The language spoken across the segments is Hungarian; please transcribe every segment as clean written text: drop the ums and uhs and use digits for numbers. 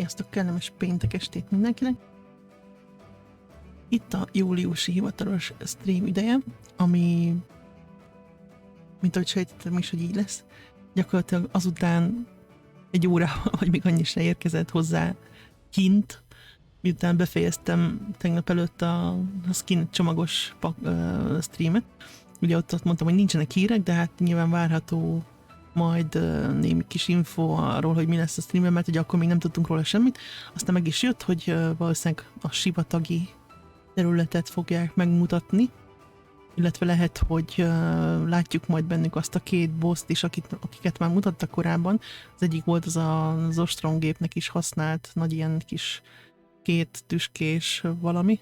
Sziasztok, kellemes péntek estét mindenkinek! Itt a júliusi hivatalos stream ideje, ami, mint ahogy sejtettem is, hogy így lesz, gyakorlatilag azután egy órával, vagy még annyi se érkezett hozzá kint, miután befejeztem tegnap előtt a skin csomagos streamet. Ugye ott mondtam, hogy nincsenek hírek, de hát nyilván várható majd némi kis info arról, hogy mi lesz a streamben, mert ugye akkor még nem tudtunk róla semmit. Aztán meg is jött, hogy valószínűleg a sivatagi területet fogják megmutatni, illetve lehet, hogy látjuk majd bennük azt a két boszt is, akiket már mutattak korábban. Az egyik volt az ostromgépnek is használt nagy ilyen kis két tüskés valami,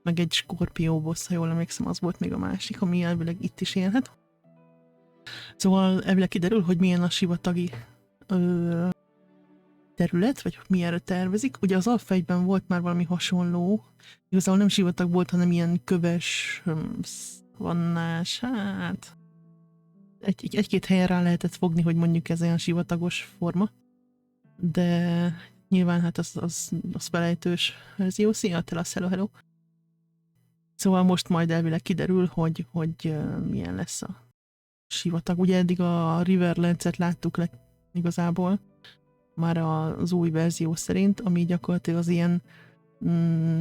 meg egy skorpió boss, ha jól emlékszem, az volt még a másik, ami elvileg itt is élhet. Szóval elvileg kiderül, hogy milyen a sivatagi terület, vagy milyenre tervezik. Ugye az alfegyben volt már valami hasonló, igazából nem sivatag volt, hanem ilyen köves, vannás, hát egy-két helyen rá lehetett fogni, hogy mondjuk ez olyan sivatagos forma, de nyilván hát az felejtős verzió. Szia, Telasz, hello. Szóval most majd elvileg kiderül, hogy milyen lesz a sivatag. Ugye eddig a Riverlands-et láttuk le igazából, már az új verzió szerint, ami gyakorlatilag az ilyen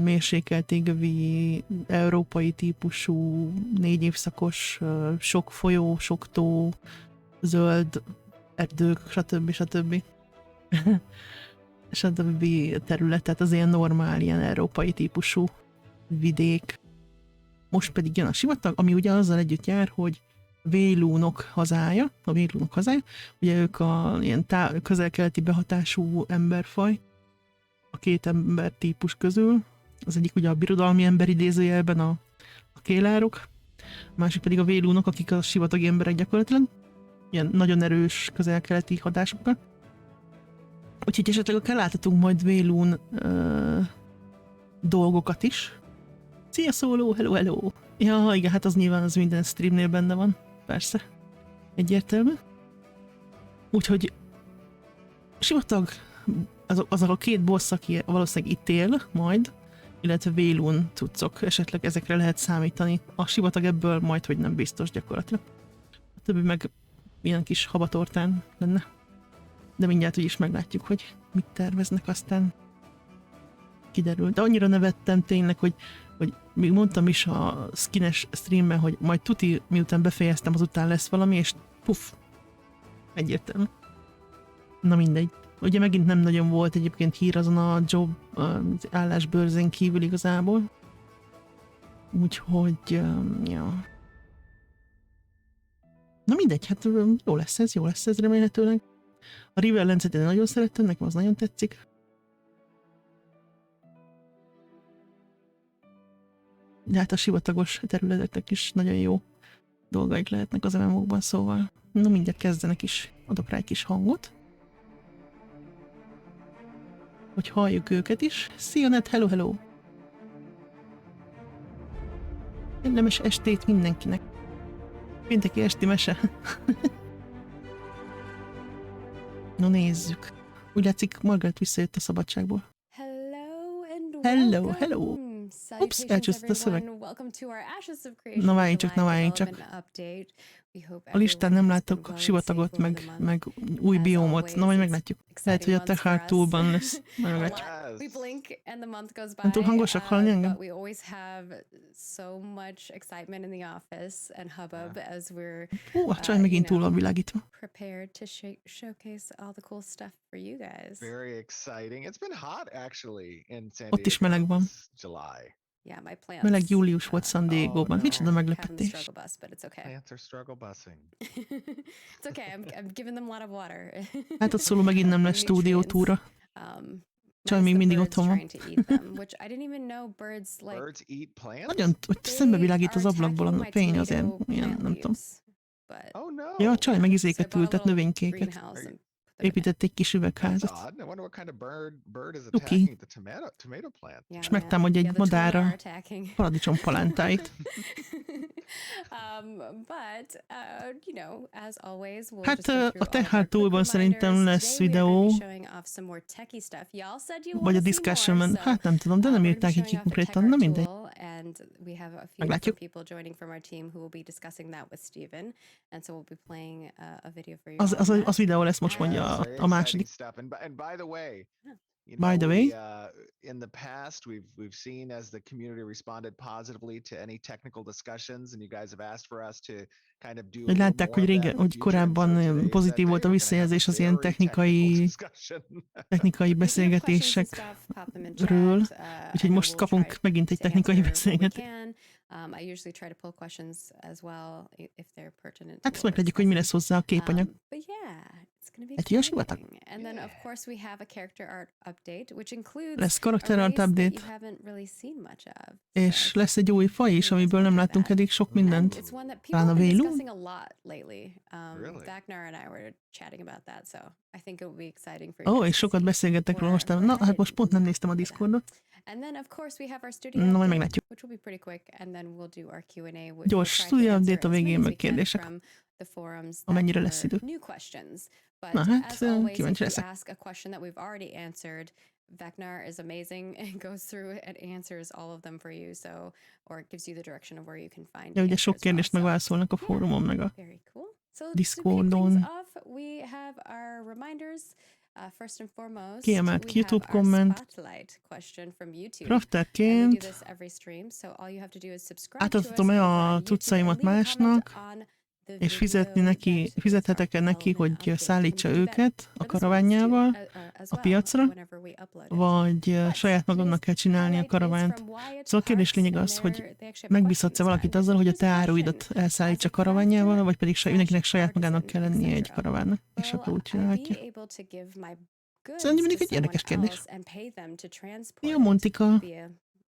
mérsékelt égövi, európai típusú, 4 évszakos, sok folyó, sok tó, zöld erdők, stb. Stb. Terület, tehát az ilyen normál, ilyen európai típusú vidék. Most pedig jön a sivatag, ami ugye azzal együtt jár, hogy vélúnok hazája, ugye ők a ilyen közel-keleti behatású emberfaj, a két ember típus közül. Az egyik ugye a birodalmi ember idézőjelben a kélárok, a másik pedig a vélúnok, akik a sivatagi emberek gyakorlatilag, ilyen nagyon erős közel-keleti hatásokkal. Úgyhogy esetleg akár láthatunk majd vélún dolgokat is. Szia szóló, hello! Ja, igen, hát az nyilván az minden streamnél benne van. Persze. Egyértelmű. Úgyhogy sivatag, az a két boss, aki valószínűleg itt él majd, illetve vélún cuccok, esetleg ezekre lehet számítani. A sivatag ebből majd, hogy nem biztos gyakorlatilag. A többi meg ilyen kis habatortán lenne. De mindjárt úgyis meglátjuk, hogy mit terveznek, aztán kiderül. De annyira nevettem tényleg, hogy még mondtam is a skines streamben, hogy majd tuti, miután befejeztem, azután lesz valami, és puff, egyértelmű. Na mindegy. Ugye megint nem nagyon volt egyébként hír azon a job állásbőrzén kívül igazából. Úgyhogy, ja. Na mindegy, hát jó lesz ez remélhetőleg. A Riverlands-et én nagyon szerettem, nekem az nagyon tetszik. De hát a sivatagos területeknek is nagyon jó dolgaik lehetnek az MMO-kban, szóval na mindjárt kezdenek is, adok rá egy kis hangot. Hogy halljuk őket is. Szia Net, hello! Kellemes estét mindenkinek. Pénteki esti mese. No nézzük. Úgy látszik, Margaret visszajött a szabadságból. Hello! Ups, elcsúszott a szöveg. Na várjunk csak. A listán nem látok sivatagot, meg új biómot. Na majd meglátjuk. Lehet, hogy a Techart túlban lesz. Majd meglátjuk. Nem túl hangosak, hallani engem? A csaj megint túl van világítva. Ott is meleg van. Meleg július volt San Diego-ban. Micsoda meglepetés. Hát ott szóló megint nem lesz stúdiótúra. Csaj még mindig otthon van. Nagyon szembe világít az ablakból a fény, azért ilyen, nem tudom. Ja, a csaj meg izéket ültet, növénykéket. épített egy kis üvegházat. Tuki. És megtámadja egy madár a paradicsom palántáit. Hát a te hátulban szerintem lesz videó, vagy a discussion, hát nem tudom, de nem írták így konkrétan, na mindegy. Meglátjuk. Az videó lesz, most mondja a második. By the way, in the past, we've seen as the community responded positively to any technical discussions, and you guys have asked for us to kind of do. Látták, hogy régen, hogy korábban pozitív volt a visszajelzés az ilyen technikai beszélgetésekről, úgyhogy most kapunk megint egy technikai beszélgetést. Hát meglátjuk, hogy mi lesz hozzá a képanyag. Hát jó, Sivatag. Lesz character art update, és lesz egy új faj is, amiből nem láttunk eddig sok mindent. Talán a vélu. És sokat beszélgettek róla most. Na, hát most pont nem néztem a Discordot. Na, majd meglátjuk. Gyors studio update, a végén meg kérdések. Amennyire lesz idő. Na hát, kíváncsi leszek. Vecnar is amazing and goes through and answers all of them for you, so or it gives you the direction of where you can find. Ja, ugye sok kérdést megválaszolnak a fórumon, meg a Discordon. We have our reminders. First and foremost, kiemelt YouTube komment. Crafterként átadhatom-e a cuccaimat másnak, és fizethetek-e neki, hogy szállítsa őket a karavánjával a piacra, vagy saját magamnak kell csinálni a karavánt. Szóval a kérdés lényeg az, hogy megbízhatsz-e valakit azzal, hogy a te áruidat elszállítsa karavánjával, vagy pedig mindenkinek saját magának kell lennie egy karavánnak, és akkor úgy csinálhatja. Szóval mindig egy érdekes kérdés. Jó, Montika.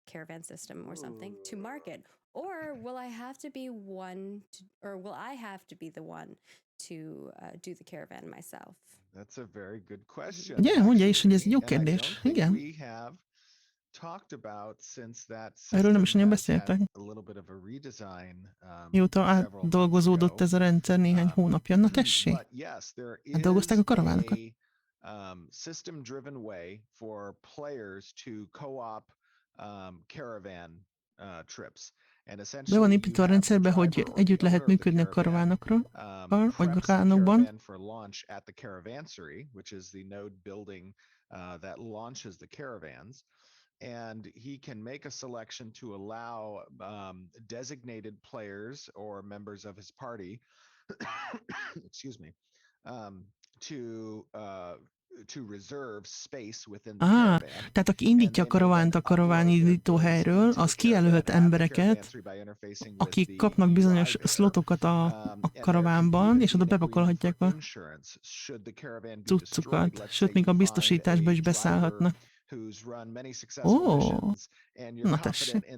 Caravan system or something to market, or will I have to be the one to do the caravan myself? That's a very good question. Ugye, mondja is, hogy ez egy jó kérdés. Igen. Erről nem is nagyon beszéltek. Mióta átdolgozódott ez a rendszer néhány hónapja. Na tessék, átdolgozták a karavánokat. System-driven way for players to co-op caravan trips. Be van építve a rendszerbe, hogy együtt lehet működni a karavánokra, vagy a karavánokban. And he can make a selection to allow designated players or members of his party, excuse me, to reserve space within the caravan. Tehát aki indítja a karavánt a karaván indító helyről, az kijelölhet embereket, akik kapnak bizonyos szlotokat a karavánban, és oda bepakolhatják a cuccukat, sőt, még a biztosításba is beszállhatnak. Na tessék.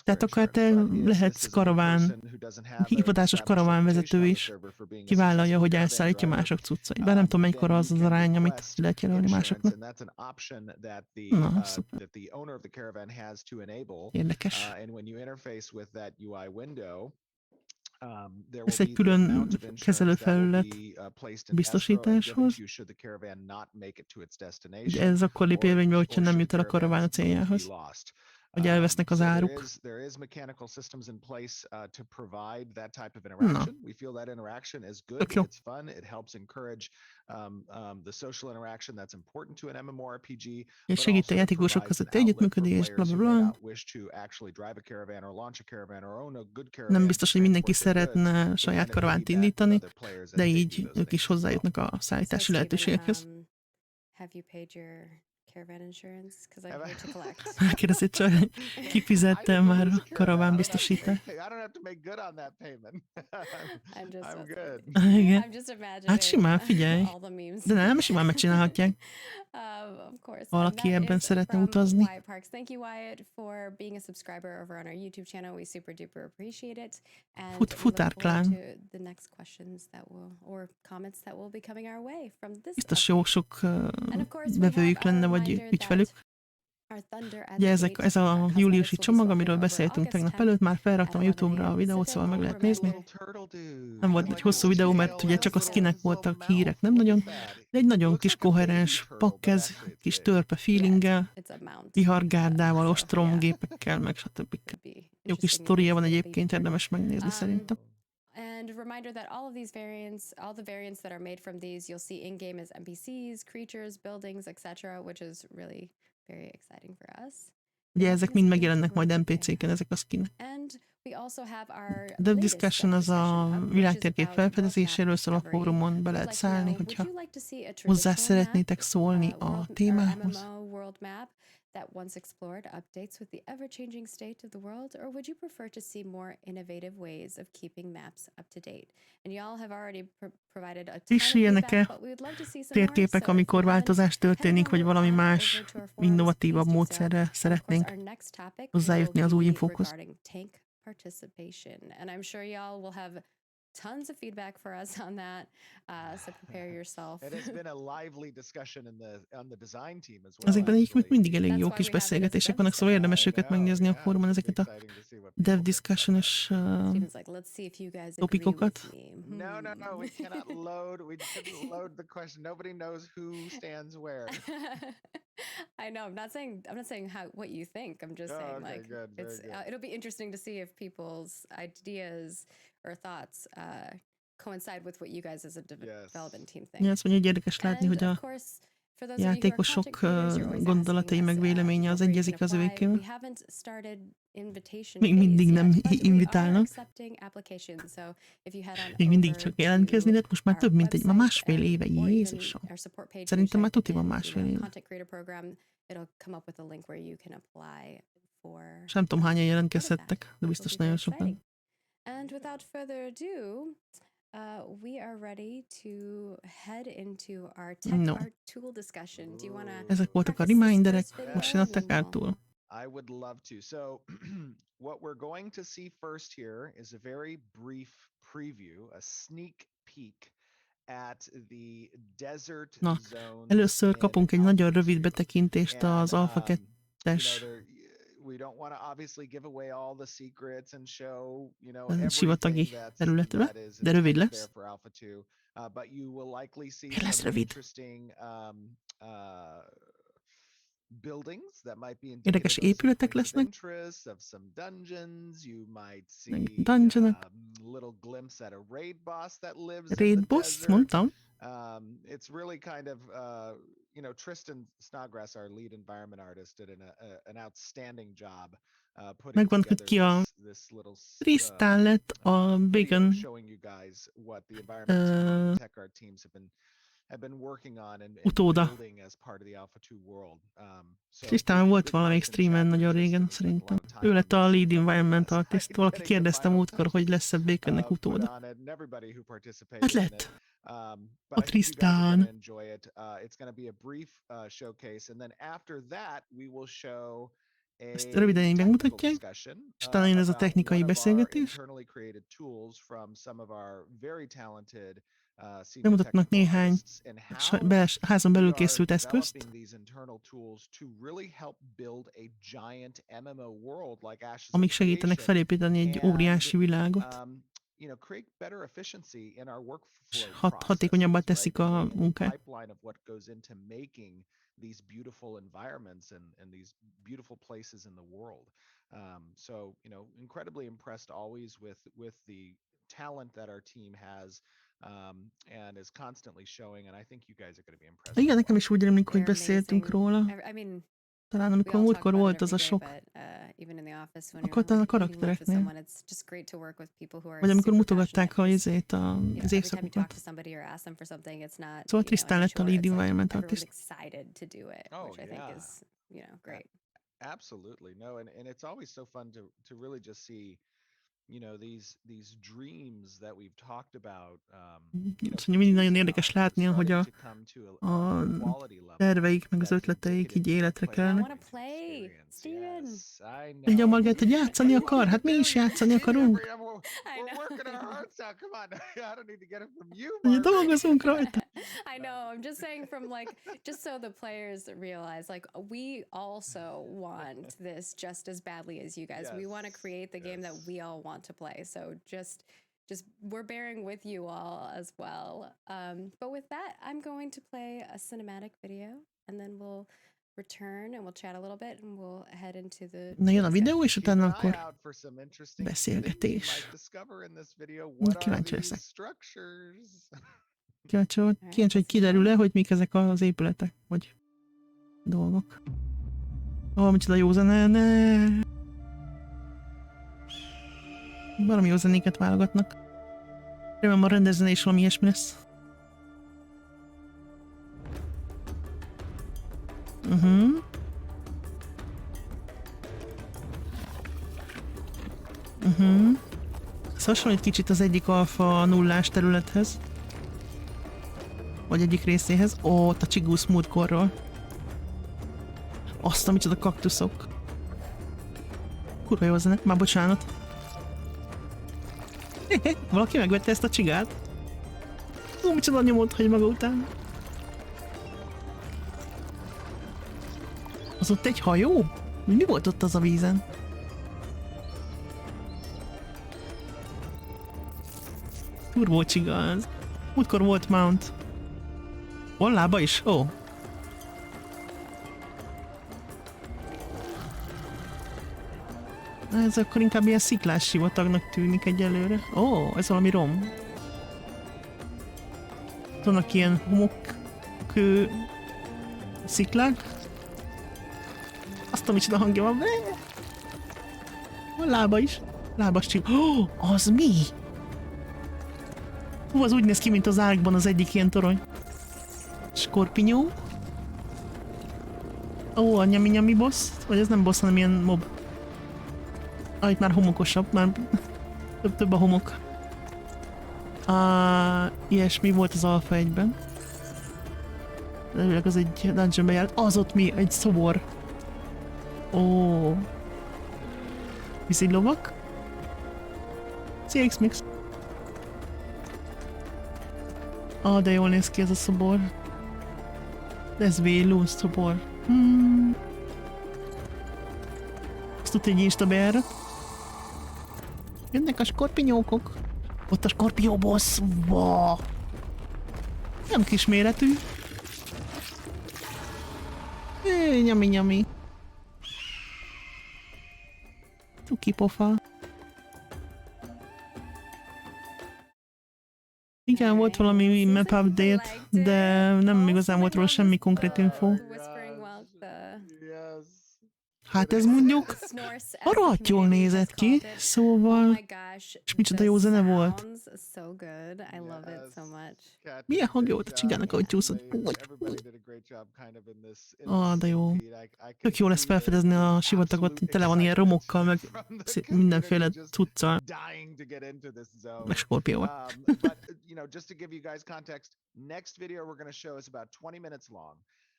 Tehát akár te lehetsz hivatásos karavánvezető is, kivállalja, hogy elszállítja mások cuccait. Bár nem tudom, mennyikor az az arány, amit lehet jelölni másoknak. Na, szuper. Érdekes. Ez egy külön kezelőfelület biztosításhoz. Ugye ez akkor lép érvénybe, hogyha nem jut el a karaván a céljához, hogy elvesznek az áruk. Na. Tök jó. És segít a játékosok közötti együttműködés, blablabla. Nem biztos, hogy mindenki szeretne saját karavánt indítani, de így ők is hozzájutnak a szállítási lehetőségekhez. caravan insurance? Because I'm here to collect. Megkérdezi, csak kifizette már a karaván biztosítást. I don't have to make good on that payment. I'm good. Igen. I'm just imagining Hát simán, figyelj. all the memes. De nem, simán megcsinálhatják. Of course. Valaki And that ebben is szeretne from utazni. Wyatt Parks. Thank you, Wyatt, for being a subscriber over on our YouTube channel. We super duper appreciate it. And we look Futárklán. forward to the next questions that will, or comments that will be coming our way from this. Biztos jó sok And of course, we vevőjük have a lenne, vagy reminder ügyfelük. that our Thunder at Ugye the Gate ez a cosmetics júliusi will be csomag, spoken amiről over beszéltünk August tegnap 10th előtt, már at felraktam a 11 YouTube-ra a a.m. videót, szóval meg lehet nézni. Nem volt egy hosszú videó, mert ugye csak a skinek voltak, hírek nem nagyon, de egy nagyon kis koherens pakkez, kis törpe feelinggel, vihargárdával, ostromgépekkel, meg stb. Jó kis sztoria van egyébként, érdemes megnézni szerintem. And a reminder that all of these variants, all the variants that are made from these, you'll see in-game as NPCs, creatures, buildings, etc., which is really very exciting for us. Ugye ezek mind megjelennek majd NPC-ken, ezek a skinek. The Discussion az a világtérkép felfedezéséről szól, a fórumon be lehet szállni, hogyha hozzá szeretnétek szólni a témához. That once explored updates with the ever-changing state of the world, or would you prefer to see more innovative ways of keeping maps up to date? And y'all have already provided a ton of feedback, but we would love to see some more. Térképek, amikor változás történik, vagy valami más, innovatívabb módszerrel szeretnénk hozzájutni az új infókhoz. Tank participation, and I'm sure y'all will have tons of feedback for us on that, so prepare yourself. It has been a lively discussion on the design team as well. Ezekben egyébként mindig elég jó kis beszélgetések vannak, szóval érdemes őket megnézni a fórumon, ezeket a Dev Discussion-os topikokat. No, we cannot load. We shouldn't load the question. Nobody knows who stands where. I know. I'm not saying what you think. I'm just saying good, it'll be interesting to see if people's ideas or thoughts coincide with what you guys as a development team think. Ja, azt mondja, hogy érdekes látni, hogy a játékosok gondolatai meg véleménye az egyezik az övékével. Még mindig nem invitálnak. Még mindig csak jelentkezni lehet, most már több mint egy, már másfél éve, Jézusom. Szerintem már tuti van másfél éve. És nem tudom, hányan jelentkezhettek, de biztos nagyon sokan. And without further ado, we are ready to head into our tech art tool discussion. Do you want to? Ezek voltak a reminderek, most jön a tech art tool. I would love to. So what we're going to see first here is a very brief preview, a sneak peek at the desert zone. Először kapunk egy nagyon rövid betekintést az Alpha 2-es we don't want to obviously give away all the secrets and show, sivatagi területre, de rövid lesz. But you will likely see some interesting buildings that might be érdekes épületek lesznek. Of some dungeons, you might see little glimpse at a raid boss that lives raid boss, mondtam. It's really kind of Tristan Snodgrass, our lead environment artist, did an outstanding job putting together this little Tristan lett a Bacon showing you guys what the environment tech art teams have been working on and building as part of the Alpha 2 world. Tristan volt valamelyik streamen nagyon régen, szerintem. Ő lett a lead environment artist. Valaki kérdezte múltkor, hogy lesz-e Baconnek utóda. Hát lett. A Tristan. It's going to be a brief showcase, and then after that we will show ezt röviden így megmutatják, és talán jön ez a technikai beszélgetés. Bemutatnak néhány házon belül készült eszközt, amik segítenek felépíteni egy óriási világot, és hatékonyabbá teszik a munkát. These beautiful environments and these beautiful places in the world. So, incredibly impressed always with the talent that our team has and is constantly showing, and I think you guys are going to be impressed. Igen, nekem is úgy rémlik, hogy beszéltünk róla. Talán amikor múltkor volt az a sok, akkor talán a karaktereknél. Vagy amikor mutogatták az évszakokat. Szóval Tristan lett a lead environment artist. Absolutely. No, and it's always so fun to really just see, you know, these dreams that we've talked about. Szóval mindig nagyon érdekes látni, hogy a terveik, meg az ötleteik így életre kelnek. Így a Margit, hogy játszani akar? Hát mi is játszani akarunk. Ugye dolgozunk rajta. I know, I'm just saying from like, just so the players realize, like, we also want this just as badly as you guys. We want to create the game that we all want to play. So just we're bearing with you all as well. But with that, I'm going to play a cinematic video, and then we'll return and we'll chat a little bit, and we'll head into the... Na jön a videó, és utána akkor beszélgetés. Kíváncsi leszek. Kíváncsi, hogy kiderül-e, hogy mik ezek az épületek, vagy dolgok. Micsoda jó zene, ne! Valami jó zenéket válogatnak. Remélem a rendezvény is valami ilyesmi lesz. Ez hasonlít kicsit az egyik alfa nullás területhez. Vagy egyik részéhez. Ott a Csigusz múltkorról. Azt, amicsoda kaktuszok. Kurva jó zene. Már bocsánat. Valaki megvette ezt a csigát? Micsoda nyomot hagy maga után. Az ott egy hajó? Mi volt ott az a vízen? Turbó csiga ez. Múltkor volt Mount. Van lába is? Ó. Ez akkor inkább ilyen sziklás sivatagnak tűnik egyelőre. Ó, ez valami rom. Vannak ilyen homokkő sziklák. Azt, amicsoda hangja van. Van lába is. Lábas csiga. Ó, az mi? Hú, az úgy néz ki, mint az Arkban az egyik ilyen torony. Skorpinyó. Ó, a nyami boss. Vagy ez nem boss, hanem ilyen mob. Itt már homokosabb, már több a homok. Ilyesmi volt az Alpha 1-ben. Előleg az egy dungeonbe járt. Az ott mi? Egy szobor. Ó. Vízillovak. CX-Mix. De jól néz ki ez a szobor. De ez véló szobor. Azt tudja, egy Insta bejárat. Jönnek a skorpinyókok. Ott a skorpió boss. Wow. Nem kisméretű. Nyami. Cuki pofa. Igen, volt valami map update, de nem igazán volt róla semmi konkrét info. Hát ez mondjuk rohadt jól nézett ki, szóval... És micsoda jó zene volt. Milyen hangja volt a csigának, ahogy csúszott. De jó. Tök jó lesz felfedezni a sivatagot, tele van ilyen romokkal, meg mindenféle cuccal. Meg skorpióval.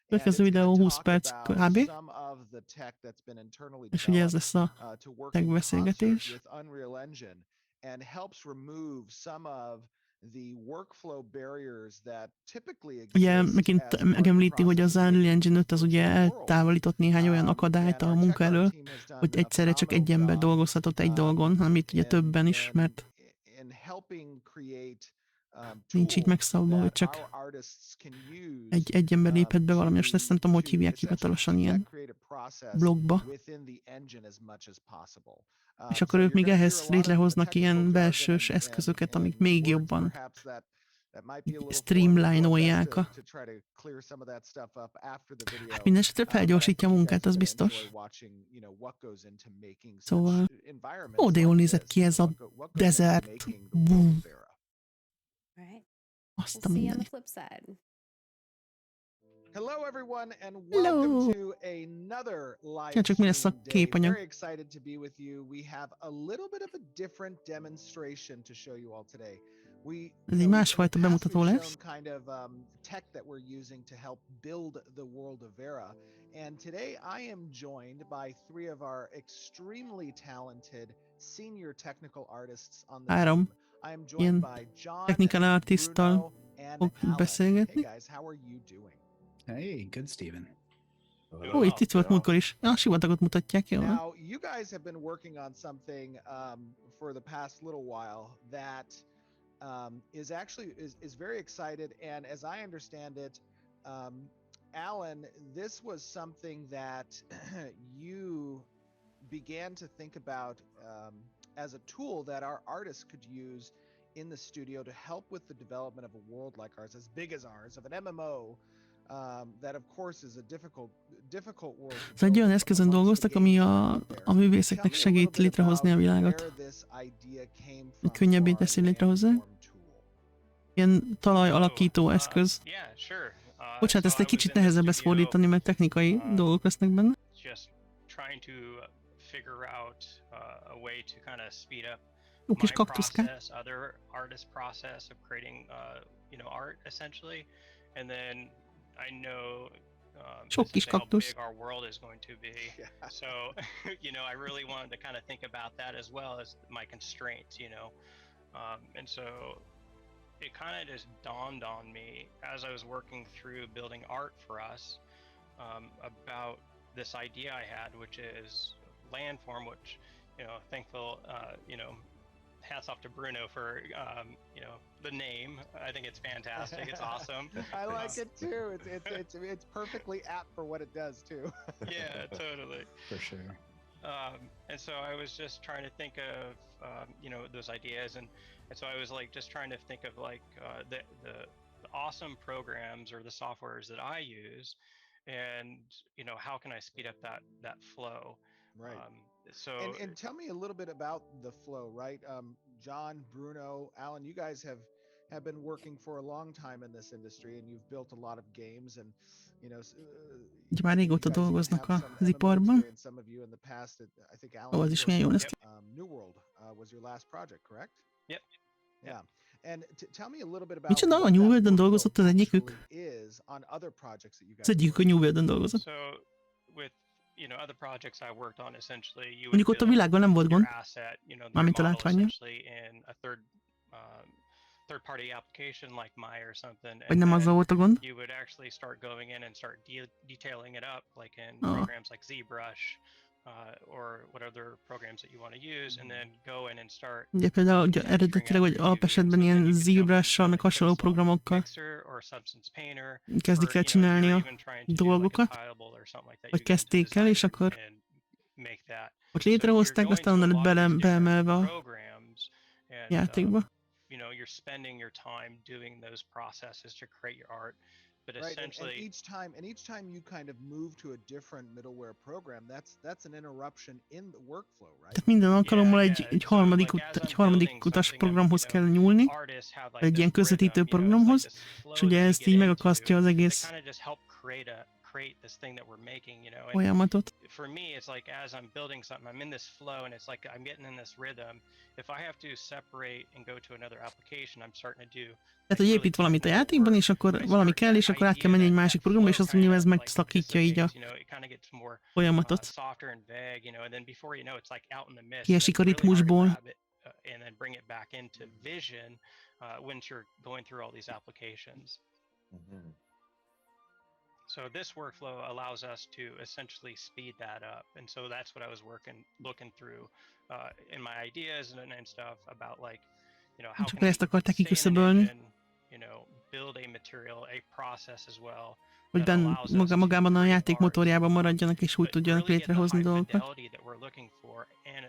Következő videó 20 perc kb. És ugye ez lesz a tech beszélgetés. Ugye megint megemlíti, hogy az Unreal Engine 5 az ugye eltávolított néhány olyan akadályt a munka elől, hogy egyszerre csak egy ember dolgozhatott egy dolgon, amit ugye többen is, mert nincs így megszabva, hogy csak egy ember léphet be valami, és ezt nem tudom, hogy hívják hivatalosan ilyen blogba. És akkor ők még ehhez létrehoznak ilyen belsős eszközöket, amik még jobban streamline-olják a... Hát mindenesetre felgyorsítja a munkát, az biztos. Szóval... Ó, de jól nézett ki ez a desert. Azt a mindenit. Hello everyone and welcome to another live Csak mi lesz a stream day. képanyag? Very excited to be with you. We have a little bit of a different demonstration to show you all today. Ez egy másfajta bemutató lesz. Kind of tech that we're using to help build the world of Vera. And today I am joined by three of our extremely talented senior technical artists on the team. I am joined by John, technical artisttal and Alan. Hey guys, how are you doing? Hey, good, Steven. Ó, itt volt múltkor is. A Sivatagot mutatják, jó? Now, you guys have been working on something for the past little while that is actually is very excited, and as I understand it, Alan, this was something that you began to think about as a tool that our artists could use in the studio to help with the development of a world like ours, as big as ours, of an MMO. That of course is a difficult world. Szóval egy olyan eszközön dolgoztak, ami a művészeknek segít létrehozni a világot. Könnyebbé teszi létrehozni. Ilyen talaj alakító eszköz. Bocsánat, ezt egy kicsit nehezebb lesz fordítani, mert technikai dolgok lesznek benne. Jó kis kaktuszkák. Sok kis kaktusz. Our world is going to be. So, you know, I really wanted to kind of think about that as well as my constraints, you know. And so it kind of just dawned on me as I was working through building art for us about this idea I had, which is landform, which, you know, thankful, you know, hats off to Bruno for, you know, the name. I think it's fantastic. It's awesome. I like it too. It's perfectly apt for what it does too. Yeah, totally. For sure. And so I was just trying to think of, you know, those ideas, and so I was like just trying to think of like the awesome programs or the softwares that I use, and you know, how can I speed up that flow? Right. And tell me a little bit about the flow, right? John, Bruno, Alan, you guys have been working for a long time in this industry, and you've built a lot of games, and you know. Már régóta dolgoznak az iparban. Ó, az is milyen jó lesz ki. New World was your last project, correct? Yep. Yeah. And tell me a little bit about. Micsoda, a New World-en dolgozott az egyikük? Az egyikük a New World-en dolgozott. So with you know, other projects I worked on, essentially, you Mondjuk ott a világban nem volt gond, mármint a látványon. Third-party application like Maya or something. Vagy nem azzal volt a gond? You would actually start going in and start detailing it up, like in programs like ZBrush, or what other programs that you want to use, and then go in and start. Ugye például eredetileg, hogy alapesetben ilyen ZBrush-sal, meg hasonló programokkal kezdik el csinálni a dolgokat, vagy kezdték el, és akkor ott létrehozták, aztán onnan lett beemelve a játékba. You know, you're spending your time doing those processes to create your art, but essentially and each time you kind of move to a different middleware program, that's an interruption in the workflow, right? Tehát minden alkalommal egy harmadik utas programhoz kell nyúlni, egy ilyen közvetítő programhoz, és ugye ezt így megakasztja az egész this thing that we're making, you know. Folyamatot. For me, it's like as I'm building something, I'm in this flow, and it's like I'm getting in this rhythm. If I have to separate and go to another application, I'm starting to do. Tehát, hogy épít valamit a játékban, és akkor valami kell, és akkor át kell menni egy másik programba, és azt mondja, ez megszakítja így a folyamatot. Kiesik a ritmusból. And then bring it back into vision when you're going through all these applications. So this workflow allows us to essentially speed that up, and so that's what I was looking through in my ideas and stuff about, like, you know, how can I stay in a vision, you know, build a material, a process as well. Hogy magában a játék motorjában maradjanak, és úgy tudjanak létrehozni dolgokat.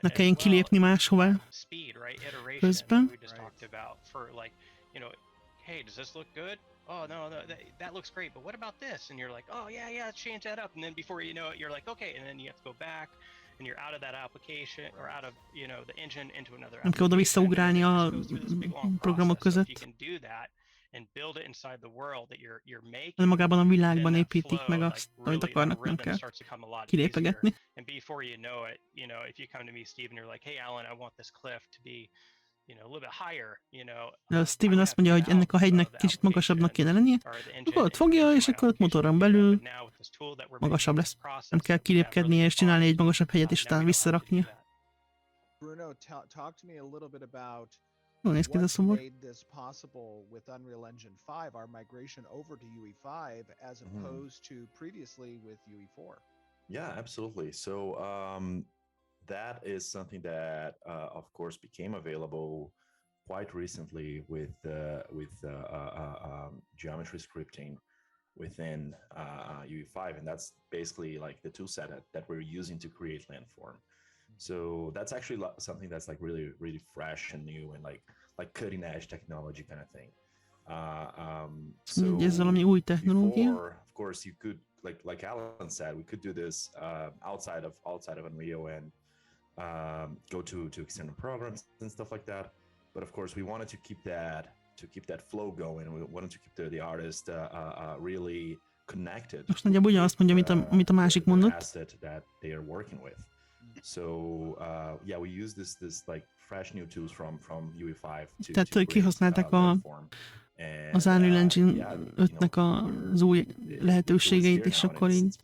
Ne kelljen kilépni máshová közben. hey, does this look good? Oh no, that looks great, but what about this? And you're like, oh yeah, let's change that up. And then before you know it, you're like, okay, and then you have to go back, and you're out of that application or out of the engine into another Nem kell oda-vissza application. And ugrálni it a just goes through this big long programok process. So if you között, can do that and build it inside the world that you're hanem making, magában a then világban that építik meg flow, azt, like amit really, that akarnak, nem rhythm kell starts to come a lot easier. kilépegetni. And before you know it, if you come to me, Steve, and you're like, hey, Alan, I want this cliff to be, a little bit higher, De Steven azt mondja, hogy ennek a hegynek kicsit magasabbnak kéne lennie, akkor ott fogja, és akkor ott motoron belül magasabb lesz. Nem kell kilépkednie és csinálni egy magasabb hegyet, és utána visszaraknia. Bruno, talk to me a little bit about Jól néz ki ez a what szobor. made this possible with Unreal Engine 5, our migration over to UE5 as opposed to previously with UE4. Yeah, absolutely. So that is something that, of course, became available quite recently with geometry scripting within UE5, and that's basically like the toolset that we're using to create landform. So that's actually something that's like really, really fresh and new and like cutting edge technology kind of thing. So ez valami új technológia. before, of course, you could like Alan said, we could do this outside of Unreal and go to external programs and stuff like that. But of course, we wanted to keep that flow going. We wanted to keep the artist really connected. Most nagyjából ugyanazt mondja, amit a másik mondott. Asset that they are working with. So yeah, we use this like fresh new tools from UE5 to Tehát kihasználták az Unreal Engine 5-nek az új lehetőségeit, és akkor így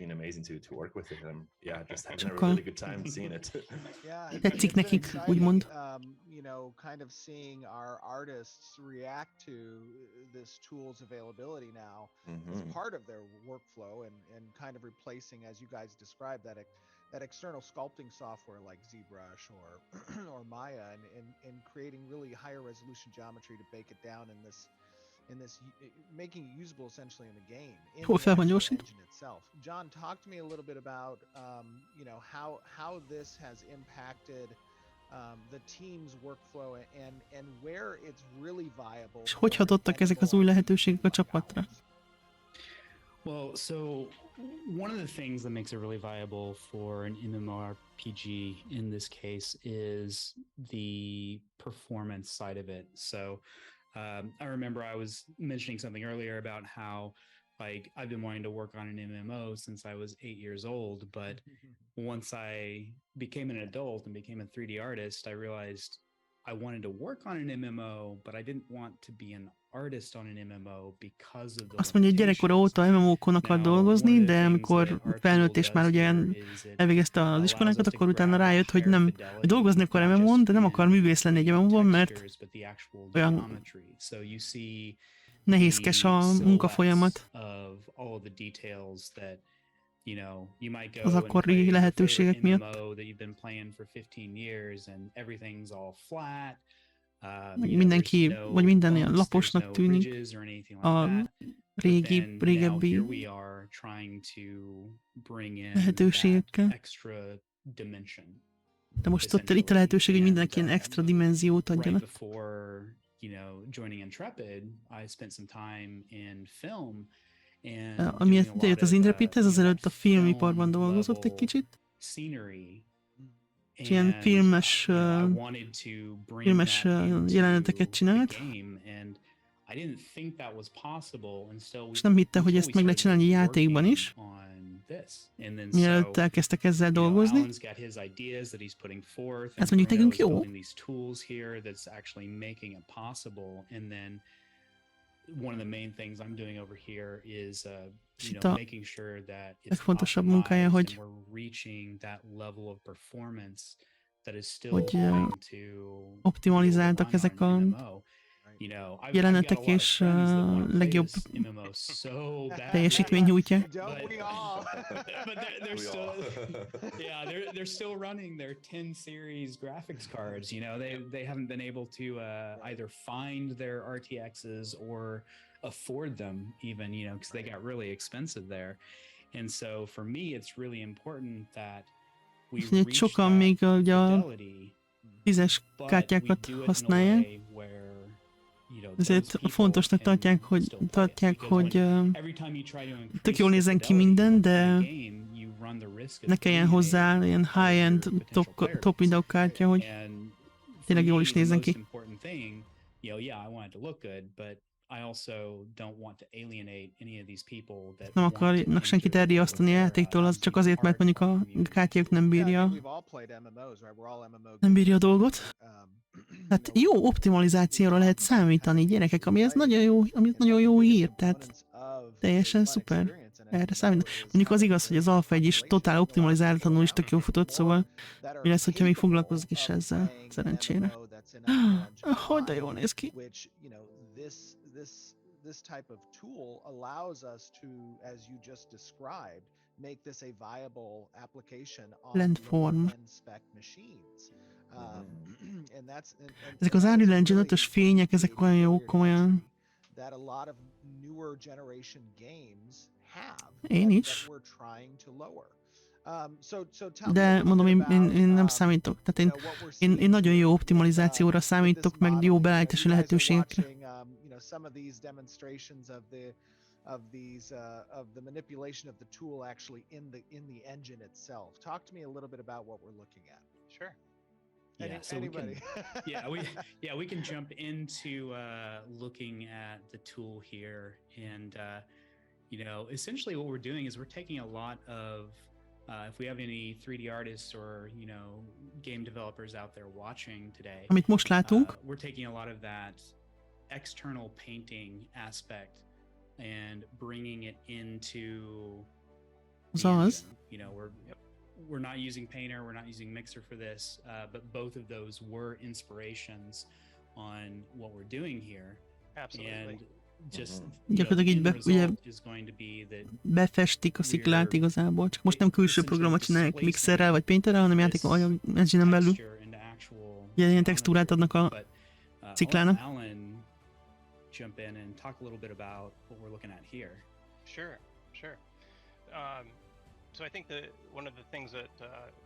sokkal tetszik nekik, úgymond. Kind of seeing our artists react to this tool's availability now as part of their workflow and kind of replacing, as you guys described, that external sculpting software like ZBrush or Maya and creating really higher resolution geometry to bake it down in this making it usable essentially in the game in the engine itself. John, talk to me a little bit about how this has impacted the team's workflow and where it's really viable. És hogy hatottak ezek az új lehetőségek a csapatra? Well, so one of the things that makes it really viable for an MMORPG in this case is the performance side of it. So I remember I was mentioning something earlier about how like I've been wanting to work on an MMO since I was 8 years old, but once I became an adult and became a 3D artist, I realized I wanted to work on an MMO, but I didn't want to be an artist on an MMO because of the Azt mondja, hogy gyerekkora óta MMO-kon akar dolgozni, de amikor felnőtt és már ugye elvégezte az iskolákat, akkor utána rájött, hogy nem, hogy dolgozni akar MMO-n, de nem akar művész lenni egy MMO-ban, mert olyan nehézkes a munkafolyamat. Az akkori lehetőségek miatt. Mindenki, vagy minden ilyen laposnak tűnik, a régebbi lehetőségekkel. De most ott itt a lehetőség, hogy mindenki ilyen extra dimenziót adjanak. Amiért idejött az Intrepidhez, azelőtt a filmiparban dolgozott egy kicsit. És ilyen filmes jeleneteket csinált. És nem hitte, hogy ezt meg lehet csinálni játékban is. Mielőtt elkezdtek ezzel dolgozni. Ez mondjuk nekünk jó. One of the main things I'm doing over here is making sure that it's legfontosabb munkája, hogy optimalizáltak ezek a jelenetek, és legjobb teljesítmény nyújtják. They're still running their 10 series graphics cards. They haven't been able to either find their RTXs or afford them even, because they got really expensive there. And so for me, it's really important that we reach sokan még a 10-es kártyákat használják. ezért fontosnak tartják, hogy tök jól nézzen ki minden, de ne kelljen hozzá ilyen high-end top videókártya, hogy tényleg jól is nézzen ki. Nem akarnak senkit elriasztani a játéktól, az csak azért, mert mondjuk a kártyájuk nem bírja a dolgot. Hát jó optimalizációra lehet számítani, gyerekek, ami ez nagyon jó hír, tehát teljesen szuper. Erre számít. Mondjuk az igaz, hogy az avagy is totál optimalizálatlanul is tök jó futott, szóval mi lesz, hogyha még foglalkozik is ezzel, szerencsére. Hogy de jól néz ki. This type of tool allows us to, as you just described, make this a viable application on Landform. spec machines. Ezek az Unreal Engine 5-ös fények, ezek olyan jók, komolyan. That a lot of newer generation games have. Én is. That we're trying to lower. De mondom, én nem számítok. Tehát én nagyon jó optimalizációra számítok, meg jó beállítási lehetőségekre. Some of these demonstrations of the manipulation of the tool actually in the engine itself. Talk to me a little bit about what we're looking at. Sure. Yeah, so we can jump into looking at the tool here, and essentially what we're doing is we're taking a lot of if we have any 3D artists or game developers out there watching today, amit most látunk, we're taking a lot of that external painting aspect and bringing it into the engine. We're not using Painter, we're not using Mixer for this, but both of those were inspirations on what we're doing here. Absolutely. And just gyakorlatilag így befestik a sziklát igazából, csak most nem külső programot csinálják Mixerrel vagy Painterrel, hanem játék engine-en belül. Ilyen textúrát adnak a sziklának. Jump in and talk a little bit about what we're looking at here. Sure. So I think one of the things that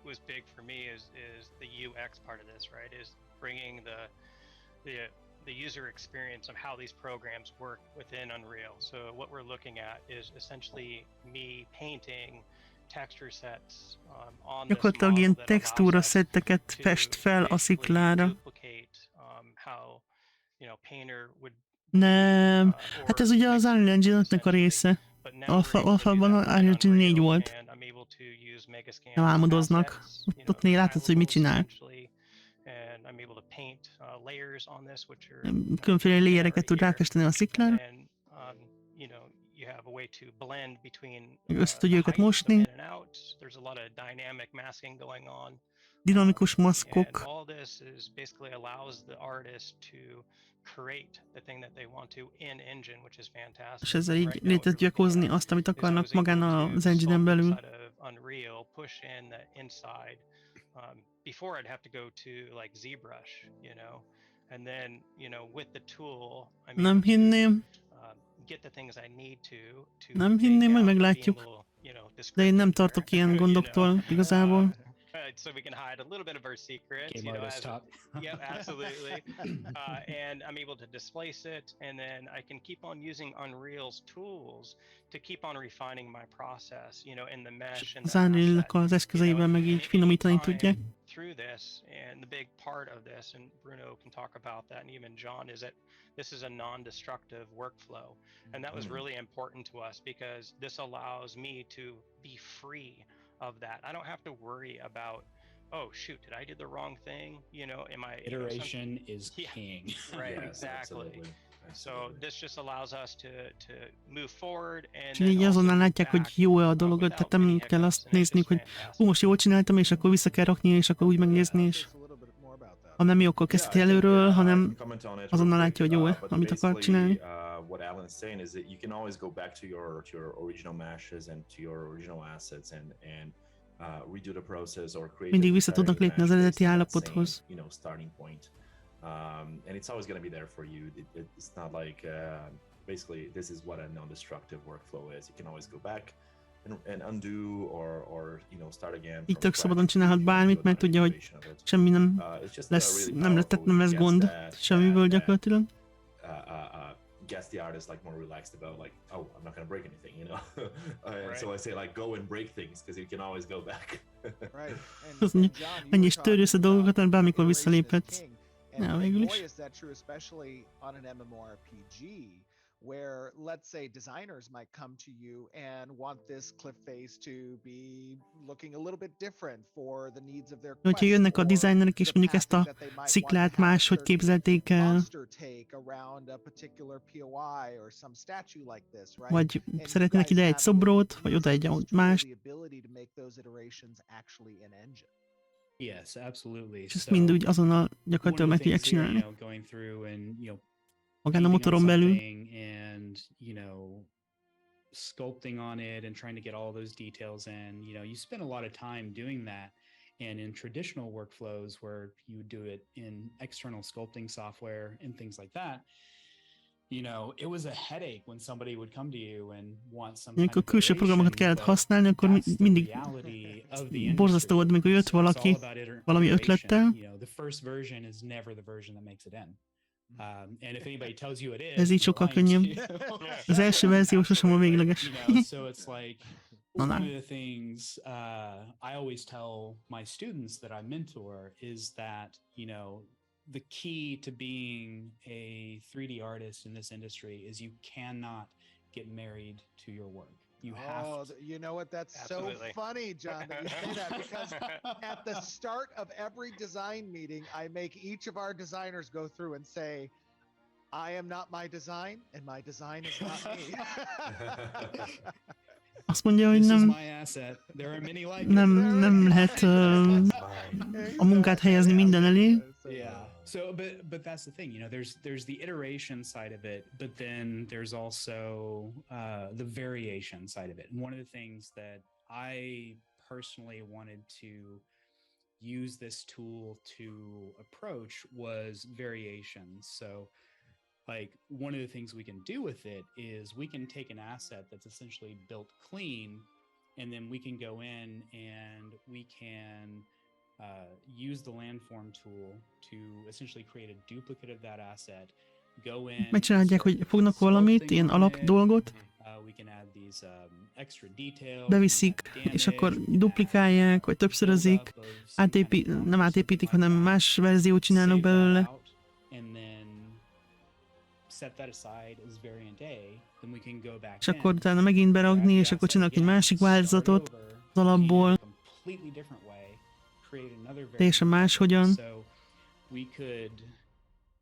was big for me is the UX part of this, right? Is bringing the user experience of how these programs work within Unreal. So what we're looking at is essentially me painting texture sets on this gyakorlatilag model ilyen that textúra allows us szetteket fest fel a sziklára. duplicate how Painter would. Nem, hát ez ugye az Unreal Engine 5-nek a része. Alpha-ban a Unreal Engine 4 volt. Nem álmodoznak. Ott látod, hogy mit csinál. Különféle layereket tud ráfesteni a sziklára. Össze tudja őket mosni. Dinamikus maszkok. És ezzel így létre tudják hozni azt, amit akarnak magán az engine-en belül. Before I'd have to go to like ZBrush, and then with the tool, Nem hinném. Get the things I need to. Nem hinném, majd meglátjuk. De én nem tartok ilyen gondoktól igazából. So we can hide a little bit of our secrets, Game artist top. Yeah, absolutely. And I'm able to displace it, and then I can keep on using Unreal's tools to keep on refining my process, in the mesh and az Unreal-nek az eszközeivel meg így finomítani tudják. Through this, and the big part of this, and Bruno can talk about that, and even John, is that this is a non-destructive workflow, and that was really important to us because this allows me to be free of that. I don't have to worry about, oh shoot, did I do the wrong thing? Am I iteration is king. Right, Yes, exactly. Absolutely. So this just allows us to move forward, and és így azonnal látják, hogy jó-e a dolog, tehát nem kell azt nézni, hogy most jól csináltam, és akkor vissza kell rakni, és akkor úgy megnézni, és ha nem jó, akkor kezdheti előről, hanem azonnal látja, hogy jó-e, amit akar csinálni. What Alan is saying is that you can always go back to your original meshes and to your original assets and redo the process or create. Mindig vissza tudnak lépni az eredeti állapothoz. Starting point. And it's always going to be there for you. It's not like basically this is what a non-destructive workflow is. You can always go back and undo or start again. Így tök szabadon csinálhat bármit, mert tudja, hogy semmi nem lesz, nem lesz gond semmiből gyakorlatilag. gets the artist like more relaxed about like, oh, I'm not gonna break anything, you know. And Right. so I say like, go and break things because you can always go back. Right. Az And mondja, John, you annyi were is törő össze talking dolgokat, mert about bármikor iteration is visszaléphetsz. king. Ja, And végül boy, is. is that true, especially on an MMORPG, where let's say designers might come to you and want this cliff face to be looking a little bit different for the needs of their Hogyha quest, jönnek a or designerek, és the mondjuk ezt pathing a that they might want to sziklát have a máshogy certain képzelték el, monster take around a particular POI or some statue like this, right? vagy And you szeretnének guys ide egy have szobrot, with vagy oda egy this tool mást, the ability to make those iterations actually in engine. Yes, absolutely. és ezt So mind úgy azonnal one gyakorlatilag of meg the tudják things here, csinálni. going through and Magán a painting on motoron belül. something and sculpting on it and trying to get all those details in, you spend a lot of time doing that. And in traditional workflows where you do it in external sculpting software and things like that, it was a headache when somebody would come to you and want some kind Amikor of külső programokat iteration, kellett but használni, akkor that's the mindig reality of the borzasztó volt, amikor jött industry. It's all valaki about valami ötlettel. iteration. The first version is never the version that makes it in. And if anybody tells you it is, Ez így sokkal they're lying könnyebb. to you. Az első verzió sosem a végleges. So it's like Na, one nem. of the things I always tell my students that I mentor is that the key to being a 3D artist in this industry is you cannot get married to your work. You have to. You know what? That's Absolutely. so funny, John, that you say that, because at the start of every design meeting, I make each of our designers go through and say, I am not my design, and my design is not me. Azt mondja, hogy This is nem, my asset. There are many like it. nem lehet a munkát helyezni minden elé. Yeah. So, but that's the thing, there's the iteration side of it, but then there's also the variation side of it. And one of the things that I personally wanted to use this tool to approach was variation. So, like, one of the things we can do with it is we can take an asset that's essentially built clean, and then we can go in and we can use the landform tool to essentially create a duplicate of that asset. Go in. Megcsinálják, hogy fognak valamit, ilyen alap dolgot, We can add these extra details. beviszik, és akkor duplikálják, vagy többszörözik, nem átépítik, hanem más verziót csinálnak belőle. And then set that aside as variant A, then we can go back És akkor utána megint beragni, és akkor csinálnak egy másik változatot az alapból, teljesen máshogyan.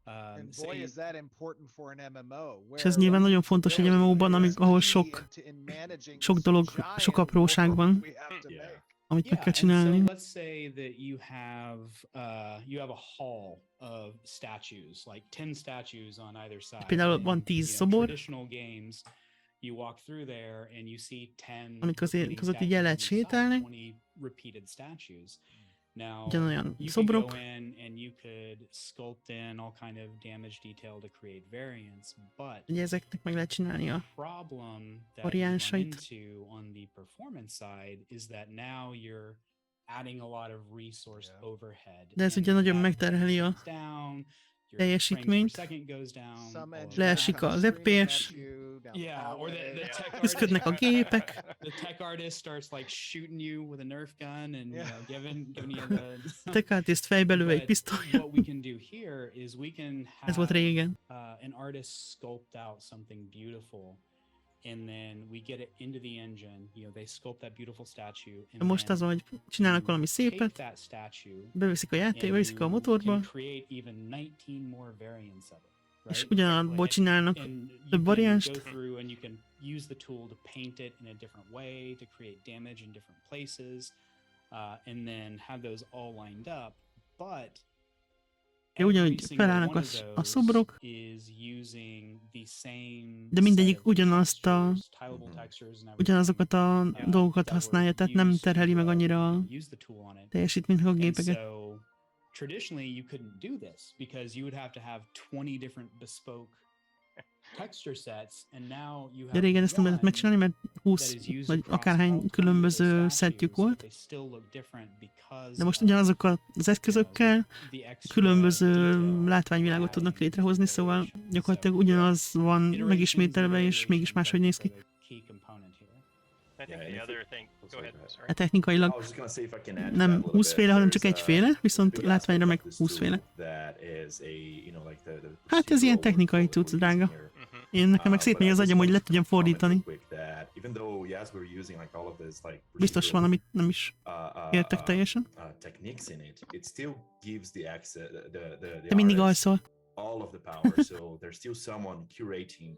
And boy, is that important for an MMO. És ez nyilván nagyon fontos egy MMO-ban, ahol sok dolog, sok apróság van, amit meg kell csinálni. So let's say that you have a hall of statues, like 10 statues on either side. Például van 10 szobor, Traditional games, you walk through there and you see 10 amik között így el lehet sétálni. 20 repeated statues. Now, Ugyanolyan you could szobrok. go in and you could sculpt in all kind of damage detail to create variants, but Ugye ezeknek meg lehet csinálni a problem that you run variánsait. into on the performance side is that now you're adding a lot of resource overhead. De ez and ugye nagyon that megterheli a goes down, your teljesítményt. frames per second goes down, Some all of Leesik that. az FPS, Yeah, or the tech küzdködnek a gépek. the tech artist starts like shooting you with a Nerf gun and giving you A tech artist fejbe lő egy But pisztolya. what we can do here is we can Ez volt have régen. an artist sculpt out something beautiful, and then we get it into the engine. They sculpt that beautiful statue, and Most az, then hogy csinálnak you valami take szépet, that statue beviszik a játékba, and beviszik a you motorba, can create even 19 more variants of it. és Right? ugyanabból csinálnak And you több can variánst. go through and you can use the tool to paint it in a different way, to create damage in different places, and then have those all lined up. But Ugyanúgy every single felállnak one of a those szobrok, is using the same de mindegyik set of ugyanazt a, textures, tileable textures and everything. ugyanazokat a dolgokat that were használja, tehát nem used terheli meg to, annyira a use the tool on it. teljesítményt a And gépeket. so traditionally you couldn't do this because you would have to have 20 different bespoke texture sets, and now you De have régen ezt nem lehetett one megcsinálni, mert that 20 is used vagy across akárhány all 20 of különböző those szettjük statues, but volt, they still look different because de most of, ugyanazokkal az eszközökkel the extra különböző detail látványvilágot we're tudnak adding létrehozni, into szóval variations. gyakorlatilag So, ugyanaz van iterations megismételve, and és mégis variations, máshogy I néz think, ki. are the key component here. I think Yeah, the and if other it- thing. oh, Go ahead. sorry. Sorry. Hát technikailag I was just gonna say if I can add to nem that a little 20 féle, bit. hanem csak There's, egyféle, there's a viszont big látványra aspect meg of this 20 féle. tool that is a, you know, like the Hát ez ilyen procedural technikai workflow cucc, that we're using drága. here. Én nekem meg szét megy az agyam, hogy le tudjam fordítani. Even though, yes, we're using like all of this like Biztos van, amit nem is értek teljesen. techniques in it, it still gives the access, the De mindig artist alszol. all of the power. So there's still someone curating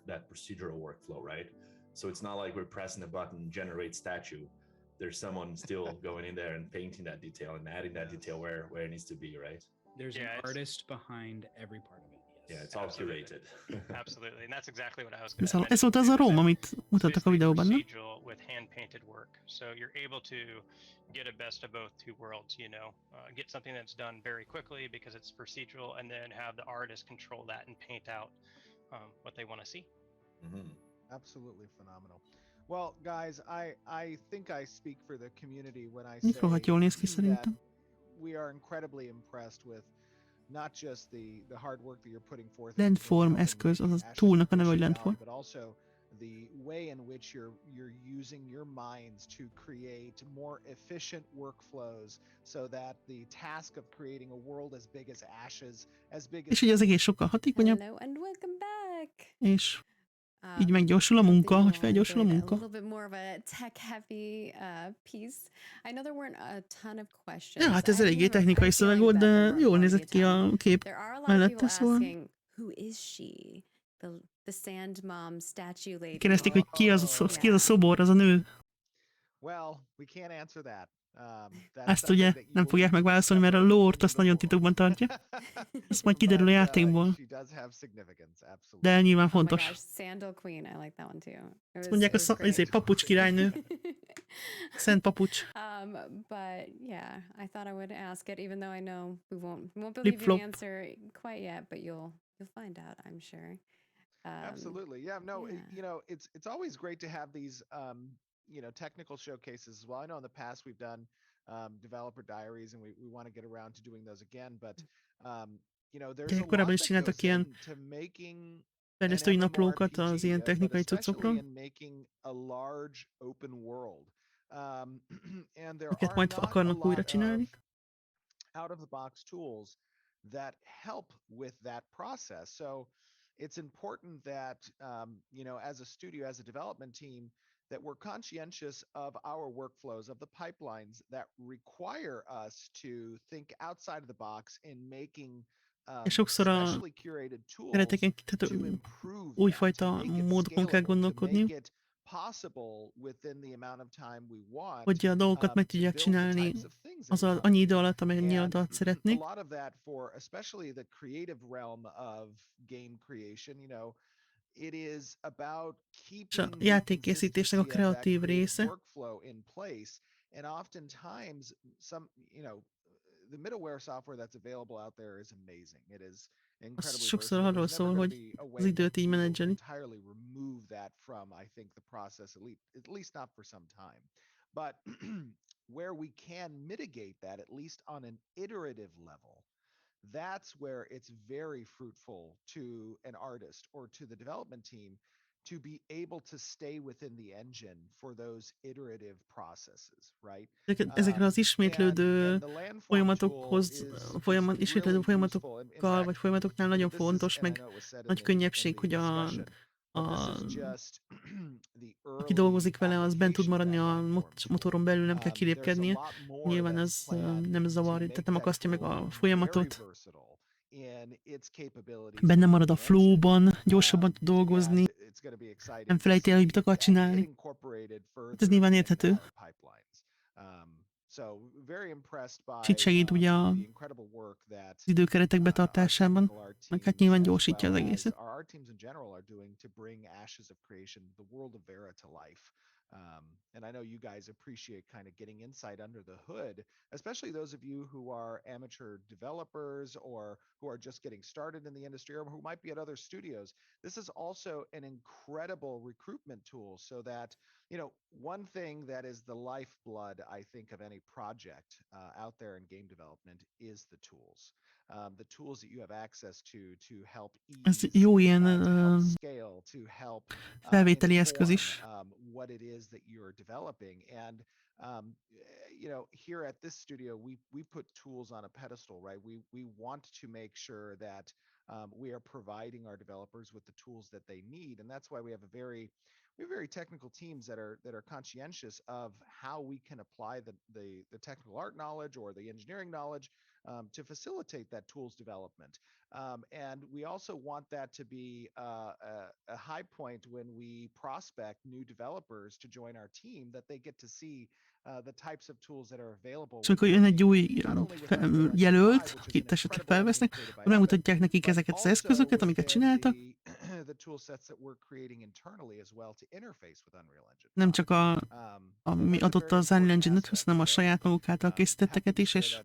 that procedural workflow, right? So it's not like we're pressing a button, generate statue. There's someone still going in there and painting that detail and adding that detail where it needs to be, right? There's Yeah, an it's- artist behind every part of it. Yes. Yeah, it's all Absolutely. curated. Absolutely, and that's exactly what I was Ez, going to ez volt az a Róm, amit mutattak a videóban, nem? procedural with hand-painted work. So you're able to get a best of both two worlds, you know, get something that's done very quickly because it's procedural, and then have the artist control that and paint out what they want to see. Mhm. Absolutely phenomenal. Well, guys, I think I speak for the community when I Így say rohadt jól néz ki that szerintem. we are incredibly impressed with not just the hard work that you're putting forth. Landform helping eszköz, make azaz Ashes toolnak a neve, hogy Creation Landform. reality, but also the way in which you're using your minds to create more efficient workflows so that the task of creating a world as big as Ashes, as big as És így az egész sokkal hatékonyabb, Hello and welcome back. és így meggyorsul a munka, hogy felgyorsul a A munka. little bit more of a tech-heavy piece. I know there weren't a ton of questions. Ja, hát ez I eléggé have a technikai great szöveg feeling volt, that de there jól won't nézett be ki a ton. a kép There are a lot of mellette, people szóval asking, who is she? The sand mom statue lady. kérdezték, hogy ki az a Yeah. szobor, az a nő. Well, we can't answer that. That's Ezt something ugye that you nem will fogják need to megválaszolni, mert a discover lore-t in azt the nagyon lore. titokban tartja. Ezt majd kiderül a But, játékból. she does have significance, absolutely. De nyilván Oh my fontos. gosh, Sandal Queen. I like that one too. Azt mondják, a great. papucs királynő, szent papucs. But yeah, I thought I would ask it, even though I know we won't believe you Flip-flop. the answer quite yet, but you'll find out, I'm sure. Absolutely. Yeah, no, yeah. you know, it's always great to have these you know, technical showcases as well. I know in the past we've done developer diaries, and we want to get around to doing those again, but you know, there's a lot Korábban is that csináltak goes ilyen into making fejlesztői an naplókat az MMORPG, ilyen but technikai especially cuccokról. in making a large open world. And there Amiket are majd not a akarnak újra lot csinálni. of out of the box tools that help with that process. So it's important that you know, as a studio, as a development team, that we're conscientious of our workflows, of the pipelines that require us to think outside of the box in making És sokszor a specially curated tools kereteken to tehát improve that, újfajta to make it módokon kell scalable, to gondolkodniuk, make it possible within the amount of time we want hogy a dolgokat meg to tudják build the csinálni types of things that az we want. annyi idő alatt, amennyi And alatt a szeretnék. lot of that for especially the creative realm of game creation, you know, it is about keeping the játékkészítésnek a consistency of that kreatív creative része. workflow in place. And oftentimes some, you know, the middleware software that's available out there is amazing. It is incredibly sokszor versatile. arról There's szól, never gonna hogy be a az way időt that így you will menedzseli. entirely remove that from, I think, the process, at least not for some time. But where we can mitigate that, at least on an iterative level, that's where it's very fruitful to an artist or to the development team to be able to stay within the engine for those iterative processes, right? Ezekre az ismétlődő And the landform folyamatokhoz, tool is ismétlődő really folyamatokkal, useful. In fact, vagy folyamatoknál nagyon this is, fontos, and I meg know it was said in nagy the könnyebbség, hogy discussion, but a this is just the aki early dolgozik vele, az bent tud application of maradni that a landform tool. motoron belül, nem kell There's a kilépkednie. lot more Nyilván that's ez planned nem to zavar, make tehát nem that akasztja meg tool a very folyamatot. versatile in its capabilities Benne within marad a the engine. flow-ban, gyorsabban tud dolgozni, It's going to be exciting nem to felejti el, hogy mit see akar that get csinálni. incorporated Ez nyilván further érthető. into our pipelines. So very impressed by Kicsit segít ugye the az incredible work that időkeretek betartásában, our meg hát teams, nyilván as gyorsítja az well as egészet. our teams in general are doing to bring Ashes of Creation, the world of Vera, to life. And I know you guys appreciate kind of getting insight under the hood, especially those of you who are amateur developers or who are just getting started in the industry or who might be at other studios. This is also an incredible recruitment tool so that, one thing that is the lifeblood, I think, of any project out there in game development is the tools. The tools that you have access to help Ez ease, jó ilyen to help scale, to help felvételi eszköz inform is. what it is that you're developing. And here at this studio, we put tools on a pedestal, right? We want to make sure that we are providing our developers with the tools that they need, and that's why we have very technical teams that are conscientious of how we can apply the technical art knowledge or the engineering knowledge to facilitate that tools development. And we also want that to be a high point when we prospect new developers to join our team, that they get to see the types of tools that are available. És amikor jön egy új jelölt, akit esetleg felvesznek, akkor megmutatják nekik ezeket az eszközöket, amiket csináltak. Nem csak ami adott az Unreal Engine-hez, hanem a saját maguk által készítetteket is, és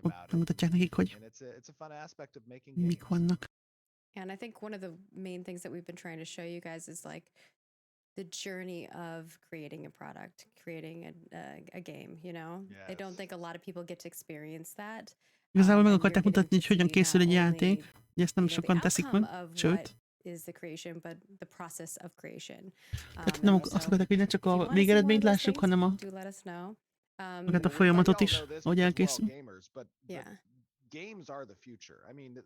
ott mutatják nekik, hogy mik vannak. And I think one of the main things that we've been trying to show you guys is like the journey of creating a product, creating a game, I don't think a lot of people get to experience that. Igazából meg akarták mutatni, hogy hogyan készül egy játék, hogy ezt nem sokan teszik meg, sőt. Is the creation, but the process of creation. Tehát nem azt akarták, hogy ne csak a végeredményt lássuk, hanem a folyamatot is, hogy elkészül. Games are the future. I mean,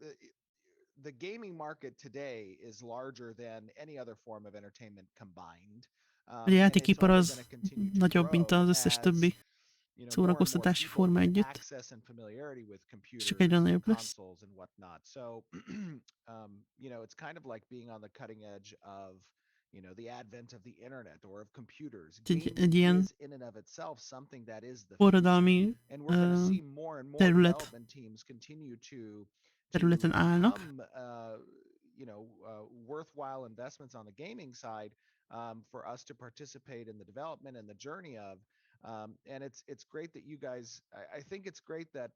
the gaming market today is larger than any other form of entertainment combined. A játékipar az nagyobb, mint az összes többi szórakoztatási forma együtt, és csak egyre nagyobb lesz. So, it's kind of like being on the cutting edge of the advent of the internet or of computers. Egy ilyen forradalmi területen állnak. Worthwhile investments on the gaming side for us to participate in the development and the journey of. And it's great that you guys, I think it's great that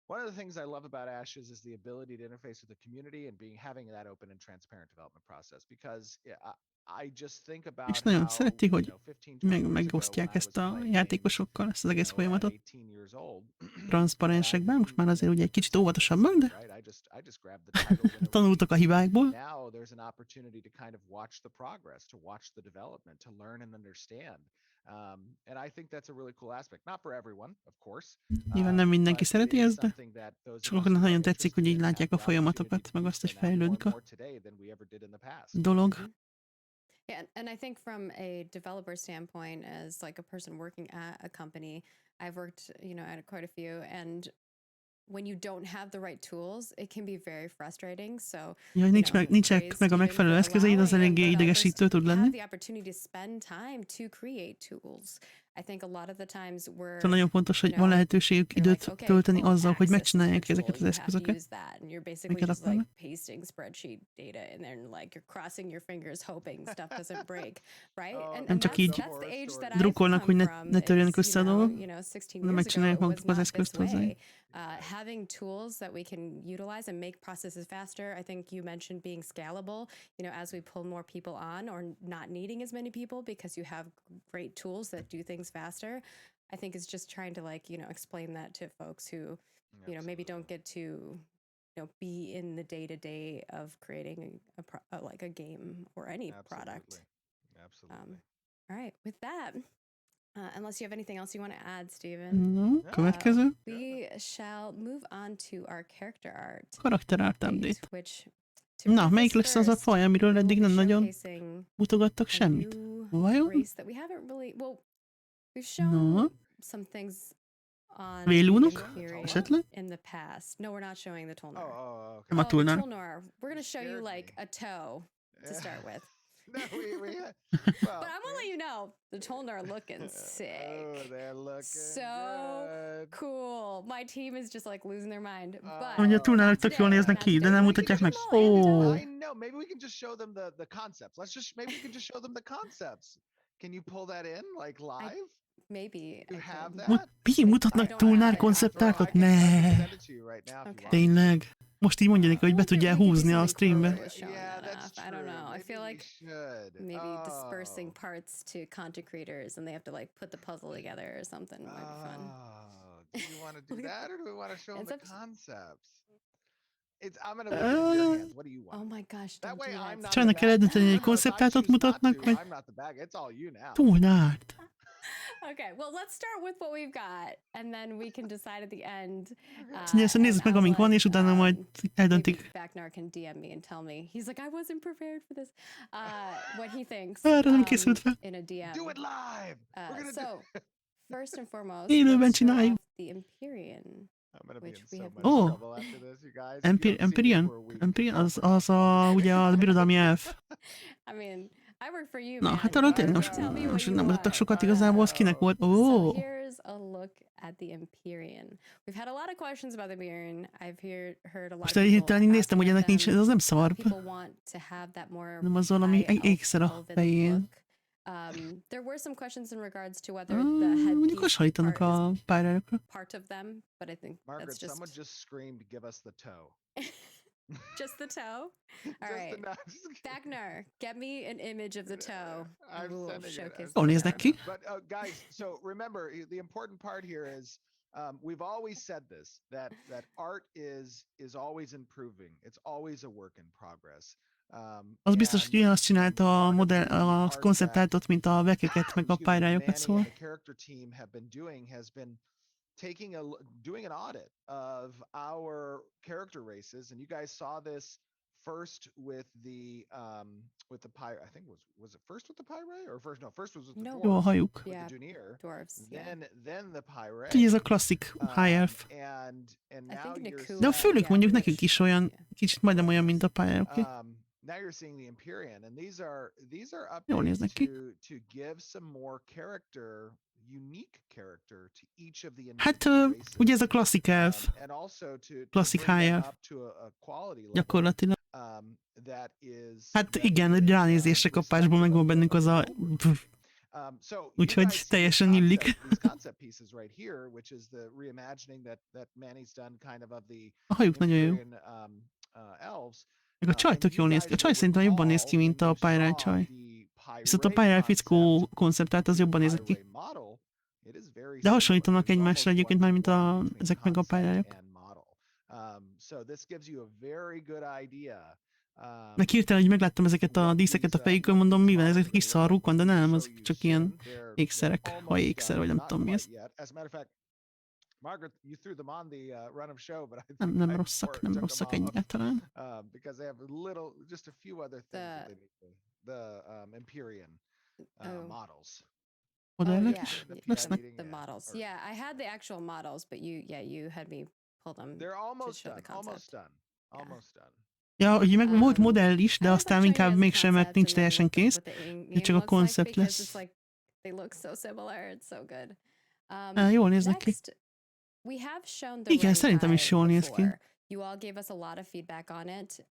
one of the things I love about Ashes is the ability to interface with the community and having that open and transparent development process, because I just think about és nagyon szereti, hogy megosztják ezt a játékosokkal, ezt az egész folyamatot. Transzparensekben, most már azért ugye egy kicsit óvatosabban, de tanultak a hibákból. Now there's an opportunity to kind of watch the progress, to watch the development, to learn and understand. And I think that's a really cool aspect. Not for everyone, of course. Nyilván nem mindenki szereti ezt, de sokaknak nagyon tetszik, hogy így látják a folyamatokat, meg azt, hogy fejlődik a dolog. Yeah, and I think from a developer standpoint, as like a person working at a company, I've worked, at quite a few, and when you don't have the right tools, it can be very frustrating. So, nincsek meg a megfelelő eszközeid, az eléggé idegesítő tud lenni. The opportunity to spend time to create tools. I think a lot of the times we're, szóval nagyon fontos, hogy van lehetőségük időt tölteni azzal, hogy megcsinálják ezeket az eszközöket. And you're basically just like pasting spreadsheet data and then like you're crossing your fingers hoping stuff doesn't break, right? Nem csak így drukkolnak, hogy ne törjenek össze a dolgok, hanem megcsinálják maguk az eszközt hozzá. Having tools that we can utilize and make processes faster. I think you mentioned being scalable, as we pull more people on, or not needing as many people because you have great tools that do things faster. I think it's just trying to explain that to folks who, maybe don't get to, be in the day-to-day of creating a game or any product. Absolutely. All right. With that, unless you have anything else you want to add, Steven. No, következő. We shall move on to our character art. Karakter art update. Na, melyik lesz az a faj, amiről eddig nem nagyon mutogattak semmit? Vajon? We've shown some things on Vélúnok? Esetleg? In the past. No, we're not showing the TULNAROK. Okay. Nem a TULNAROK. We're going to show you like a toe to start with. No, well, But I'm gonna let you know, the Tolnar are looking sick. Oh, they're looking So good. cool. My team is just like losing their mind. But Mondja, túlnálok tök jól today, néznek not ki, de today. nem We mutatják can meg. show them all, Ó, I know. Maybe we can just show them the concepts. Maybe we can just show them the concepts. Can you pull that in like live? Maybe. You I have can. that? mi mutatnak túlnár I konceptártot? can Ne, send it to you right now if you Okay. want. tényleg. Most így mondja neki, hogy be wonder if tudja we could do húzni a something streambe. cooler with showing Yeah, that that's off. true. I don't know. I Maybe feel we like should. maybe dispersing Oh. parts to content creators and they have to like put the puzzle together or something might be fun. Oh, do you want to do Look at that, or do we want to show them It's the up to- concepts? I'm gonna leave it in your hands. What do you want? Oh my gosh, That don't way do I'm that. not Csajnak the kell bad eldönteni, guy. hogy No, if I konceptártot choose not mutatnak, to, vagy I'm not the bad guy. It's all you now. túlnárt. Okay, well, let's start with what we've got, and then we can decide at the end. Szóval nézzük meg, amink van, és utána majd eldöntik. Maybe Backnar can DM me and tell me. He's like, I wasn't prepared for this. What he thinks Erre nem készült fel. in a DM. Do it live. We're gonna So, do. first and foremost, Élőben let's show csináljuk. off the Empyrean. I'm gonna be which in we so have much Oh. trouble after this, you guys. You don't see me Empyrean? for a week. Empyrean? Az ugye a birodalmi elf. I mean, I work for you, Na, man. hát arról tényleg You tell me what most you nem mutattak want. sokat igazából, az kinek volt. So Ó, here's a look at the Empyrean. We've had a lot of questions about the Empyrean. I've heard a lot most of people hirtelen így néztem, hogy asking ennek nincs, them. az nem szarv. People want to have that more Nem az valami high elf ékszer a elven fején. look. There were some questions in regards to whether the headpiece Mondjuk hasonlítanak part a is pályákra. part of them, but I think Margaret, that's just someone just screamed, "Give us the toe." just the toe. All Just right. the nose. Just kidding. Bagnar, get me an image of the toe. I'm We'll sending it. showcase Jól the néznek toe. ki. But guys, so remember, the important part here is we've always said this, that art is always improving. It's always a work in progress. Az biztos, hogy and azt csinálta a modell, a art konceptáltot, mint a vekeket, meg a excuse me, pályájukat, Manny szóval. and the character team have been doing has been doing an audit of our character races, and you guys saw this first with the pirate. I think was it first with the pirate or first? No, first was with the No. Jó a dwarves, hajuk. with Yeah, the Junior. dwarves. Yeah. Then the pirate. Így ez a klasszik high elf. And I now think you're Nakula- De a fülük yeah, mondjuk which- nekünk is olyan, yeah. kicsit majdnem olyan, mint a pályájuké. now you're seeing the Empyrean, and these are Jól updates néznek ki. to give some more unique character to each of the Hát, individual races. ugye ez a klasszik elf, And also to klasszik bring them high elf. up to a quality level, gyakorlatilag. that is Hát that igen, is, ránézésre kapásból megvan bennünk az a... So you Úgyhogy guys see teljesen these illik. these concept pieces right here, which is the reimagining that Manny's done kind of the A hajuk nagyon jó. Empyrean, elves. Meg a csaj tök jól néz ki. A csaj szerintem jobban néz ki, mint a pályáj csaj. Viszont a pályáj fickó konceptált az jobban nézett ki. De hasonlítanak egymásra egyébként már, mint ezek meg a pályájuk. Meg hirtelen, hogy megláttam ezeket a díszeket a fejükön, mondom, mivel ezek kis szarruk van, de nem, azok csak ilyen ékszerek, vagy ékszer, vagy nem tudom mi ez. Margaret, you threw them on the run of show, but I think Nem I rosszak, nem took rosszak them off, egyáltalán. because they have just a few other things that they need to, the Empyrean Oh. models. Modellek yeah. is Yeah. lesznek. The models. Yeah, I had the actual models, but you had me pull them. They're almost show the done. Almost concept. done. Yeah. Almost done. Ja, hogy meg volt modell is, de I aztán like inkább showing you guys the mégsem, mert nincs concept and teljesen then kész. what the Így csak a looks like, koncept because lesz. it's like they look so similar. It's so good. Jól néznek ki. Next, we have shown the Igen, szerintem is Renkai jól néz ki. before. You all gave us a lot of feedback on it.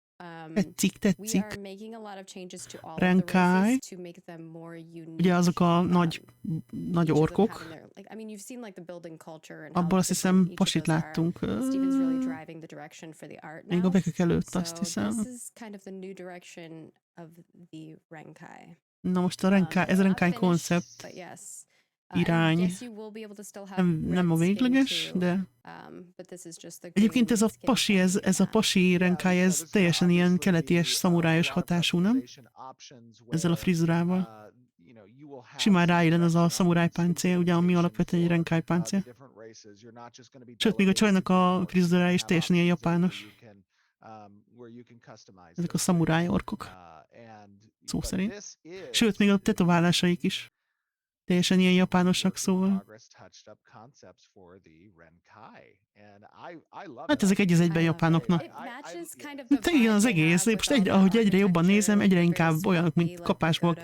Tetszik, We tetszik. are making a lot of changes to all of Renkai. the races to make them more unique. Ugye azok a nagy each of them orkok. having their- like, I mean, you've seen like the building culture and how Abból azt different hiszem each of pasit those are. láttunk. Steven's really driving the direction for the art Még a now. bekek előtt, azt So hiszem. this is kind of the new direction of the Renkai. Na most a Renkai, ez a Not Renkai finished, koncept. but yes. Irány. Yes, you will be able to still have Nem a red skin végleges, too, de but this is just the egyébként ez a green skin pasi, tone ez a for now. pasi Renkai, ez teljesen ilyen keleties, szamurájos hatású, nem? Ezzel a frizurával. Simán ráillene az a szamuráj páncél, ugye, ami alapvetően egy Renkai páncél. Sőt, még a csajnak a frizurája is teljesen ilyen japános. Ezek a szamuráj orkok. Szó szerint. Sőt, még a tetoválásaik is. teljesen ilyen japánosak, szóval. Hát ezek egy az egyben japánoknak. Hát igen, az egész. Most ahogy egyre jobban nézem, egyre inkább olyanok, mint kapásból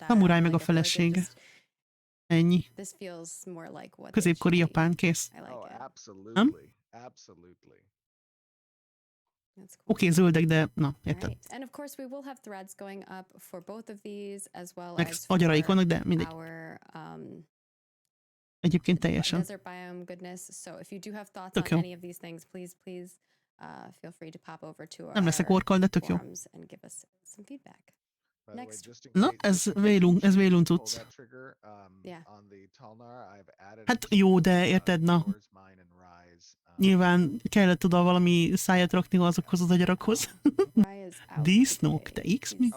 szamuráj meg a felesége. Ennyi. Középkori japán, kész. Nem? Oké, zöldek, de na, érted. Meg agyaraik vannak, de mindegy. Egyébként teljesen. Tök jó. Nem leszek orkal, de tök jó. Na, ez vélun cucc. Hát jó, de érted, na. Nyilván kellett oda valami száját rakni azokhoz az agyarakhoz. Disznók, te X mi?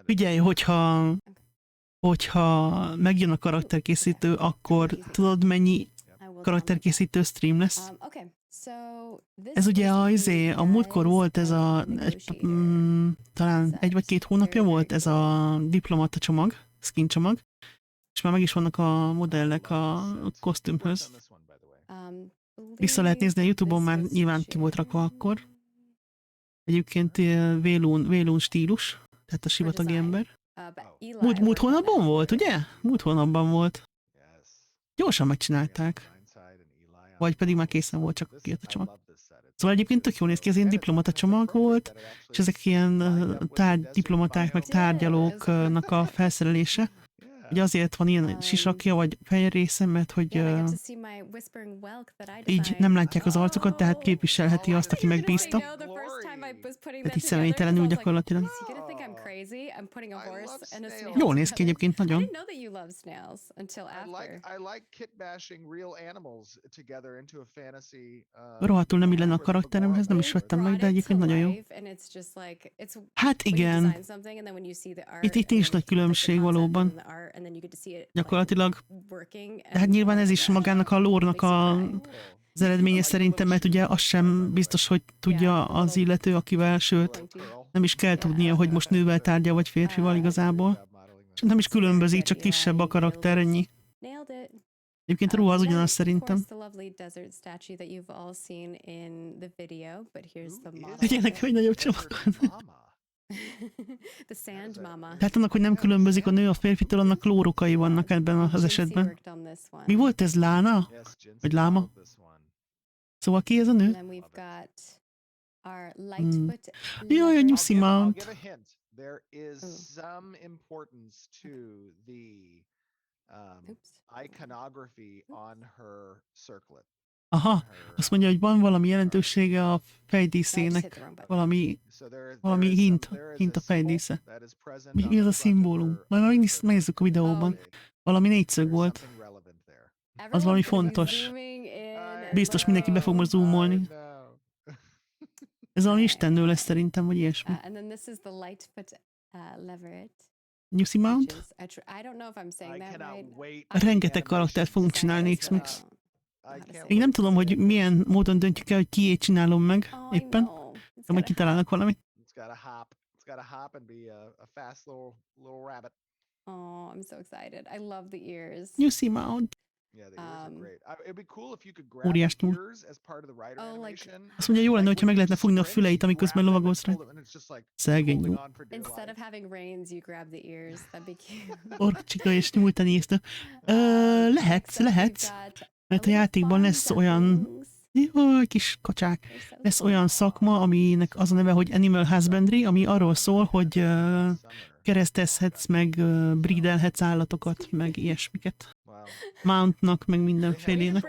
Figyelj, hogyha megjön a karakterkészítő, akkor tudod mennyi karakterkészítő stream lesz? Ez ugye a múltkor volt ez talán 1 vagy 2 hónapja volt ez a diplomata csomag, skin csomag, és már meg is vannak a modellek a kosztümhöz. Vissza lehet nézni a YouTube-on, már nyilván ki volt rakva akkor. Egyébként vélún stílus, tehát a sivatagi ember. Múlt hónapban volt, ugye? Múlt hónapban volt. Gyorsan megcsinálták. Vagy pedig már készen volt, csak kijött a csomag. Szóval egyébként tök jól néz ki, ez ilyen diplomata csomag volt, és ezek ilyen diplomaták, meg tárgyalóknak a felszerelése. Ugye azért van ilyen sisakja, vagy fejrésze, mert hogy így nem látják az arcokat, tehát képviselheti azt, aki megbízta. Tehát így személytelenül gyakorlatilag. Jól néz ki egyébként nagyon. Rohadtul nem illene a karakteremhez, nem is vettem meg, de egyébként nagyon jó. Hát igen. Itt is nagy különbség valóban. Gyakorlatilag. De hát nyilván ez is magának a lore-nak az eredménye szerintem, mert ugye az sem biztos, hogy tudja az illető, akivel, sőt, nem is kell tudnia, hogy most nővel tárgyal, vagy férfival igazából. És nem is különbözik, csak kisebb a karakter, ennyi. Egyébként a ruha az ugyanaz szerintem. Tegyenek egy nagyobb csomagot. Tehát annak, hogy nem különbözik a nő a férfitől, annak lórokai vannak ebben az esetben. Mi volt ez? Lána? Vagy láma? Szóval ki ez a nő? Jaj, a nyuszi mount. Aha, azt mondja, hogy van valami jelentősége a fejdíszének, valami hint a fejdísze. Mi ez a szimbólum? Majd megnézzük a videóban. Valami négyszög volt. Az valami fontos. Biztos mindenki be fog most zoomolni. Ez valami istennő lesz szerintem, vagy ilyesmi. Nyuszi mount? Rengeteg karaktert fogunk csinálni, X-Mix. Még nem tudom, hogy milyen módon döntjük el, hogy kiét csinálom meg éppen. De majd kitalálnak valamit. Oh, I'm so excited. I love the ears. Nyuszi mount. Óriás nyúl. Azt mondja, jó lenne, hogyha meg lehetne fogni a füleit, amiközben lovagolsz rá. Szegény nyúl. Orcsika és nyúltenyésztő. Lehetsz. Mert a játékban lesz olyan... Jaj, kis kacsák. Lesz olyan szakma, aminek az a neve, hogy Animal Husbandry, ami arról szól, hogy keresztezhetsz, meg breedelhetsz állatokat, meg ilyesmiket. Mountnak, meg mindenfélének.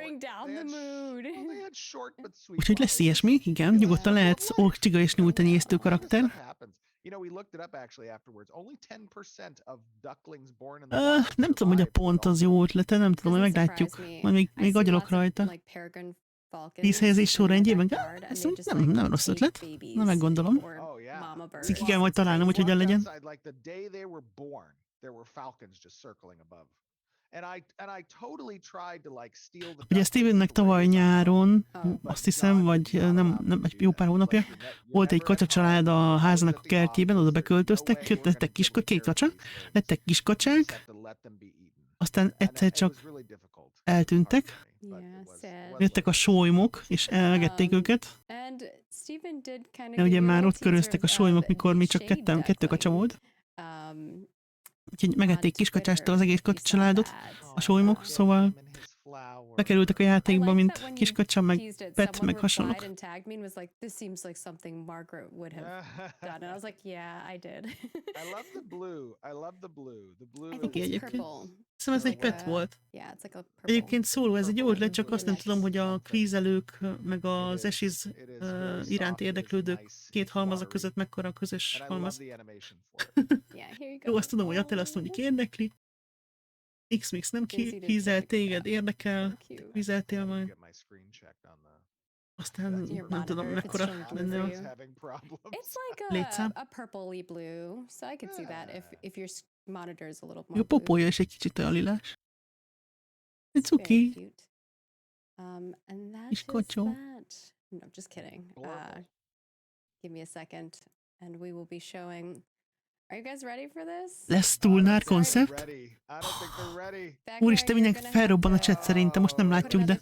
Úgyhogy lesz ilyesmi, igen, nyugodtan lehetsz orcsiga és nyúltenyésztő karakter. Nem tudom, hogy a pont az jó ötlete, nem tudom, hogy meglátjuk. Majd még agyalok rajta. 10 helyezés sorrendjében? Ez nem rossz ötlet. Na, meggondolom. Ki kell majd találnom, hogy hogyan legyen. Ugye Stevennek tavaly nyáron, azt hiszem, vagy nem egy jó pár hónapja, volt egy kacsacsalád a házának a kertjében, oda beköltöztek, lettek két kacsa, lettek kiskacsák, aztán egyszer csak eltűntek, jöttek a sólymok, és elmegették őket. Ugye már ott köröztek a sólymok, mikor mi csak kettő kacsa volt. Úgyhogy megették kiskacsástól az egész kacsacsaládot, a sólymok, szóval bekerültek a játékba, mint kiskacsa, meg pet, meg hasonlók. Szóval ez egy pet volt. Egyébként szóló, ez egy jó ötlet, csak azt nem tudom, hogy a kvízelők, meg az esiz iránt érdeklődők két halmazak között mekkora a közös halmaz. Jó, azt tudom, hogy Attila azt mondjuk érdekli. X-Mix nem kvízel, téged érdekel, kvízeltél majd. Aztán nem tudom, mekkora lenne a létszám. Jó, popója is egy kicsit olyan lilás. Egy cuki. És kocsó. No, just kidding. Give me a second and we will be showing. Are you guys ready for this? Lesz TULNAROK koncept? Úristen, mindenki felrobban a chat szerintem, most nem látjuk, de...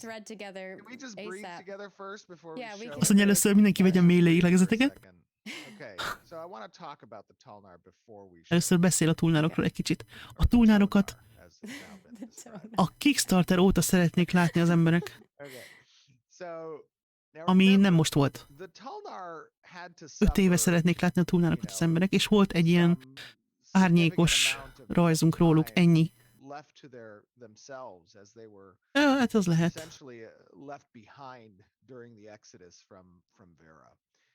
Azt mondja, először mindenki vegyen mély lélegzeteket. Először beszél a TULNAROKról egy kicsit. A TULNAROKot a Kickstarter óta szeretnék látni az emberek. Ami nem most volt. 5 éve szeretnék látni a TULNAROKot az emberek, és volt egy ilyen árnyékos rajzunk róluk, ennyi. Hát az lehet.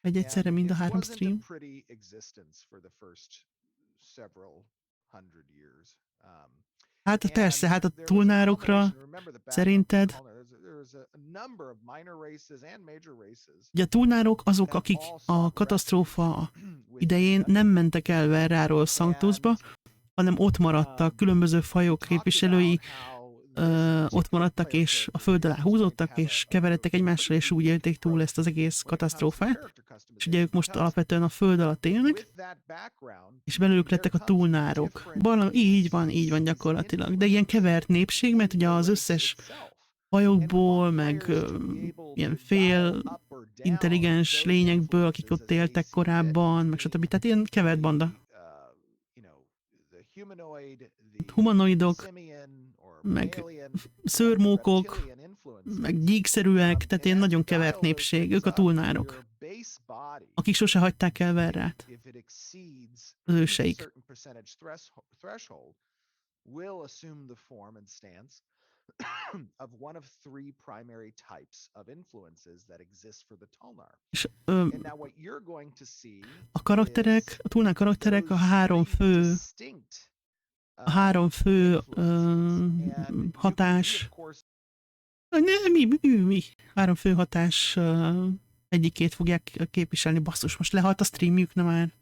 Egy egyszerre mind a 3 stream. Hát persze, hát a TULNAROKra szerinted... Ugye a TULNAROK azok, akik a katasztrófa idején nem mentek el Verráról Sanctusba, hanem ott maradtak, különböző fajok képviselői ott maradtak, és a föld alá húzódtak, és keveredtek egymással, és úgy élték túl ezt az egész katasztrófát. És ugye ők most alapvetően a föld alatt élnek, és belőlük lettek a TULNAROK. Így van gyakorlatilag, de ilyen kevert népség, mert ugye az összes fajokból, meg ilyen fél intelligens lényekből, akik ott éltek korábban, meg stb. Tehát ilyen kevert banda. Humanoidok, meg szőrmókok, meg gyíkszerűek, tehát ilyen nagyon kevert népség, ők a TULNAROK, akik sose hagyták el Verrát, az őseik. Of one of 3 primary types of influences that exist for the TULNAR. És a karakterek, a TULNAR karakterek a három fő hatás. Mi? 3 fő hatás egyikét fogják képviselni. Basszus, most lehalt a streamjük, nem már.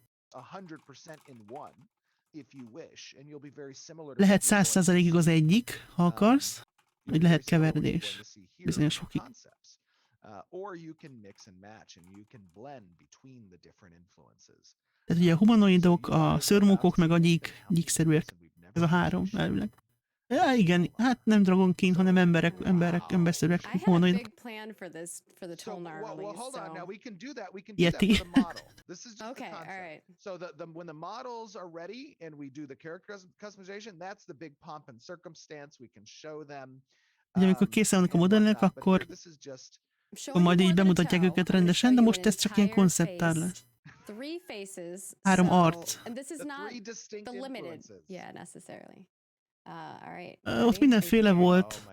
Lehet 100%-ig az egyik, ha akarsz, vagy lehet keveredés bizonyos fokig. Tehát ugye a humanoidok, a szőrmókok, meg a gyíkszerűek. Ez a 3 elvileg. Ja, igen, hát nem Dragon King, hanem emberszerűek, humanoidok. Yeti. Okay, all right. So when the models are ready and we do the character customization, that's the big pomp and circumstance. We can show them. Ugye, amikor készen vannak a modellek, akkor majd így bemutatják őket rendesen, de most ez csak ilyen konceptár lesz. 3 arc. Ott mindenféle volt.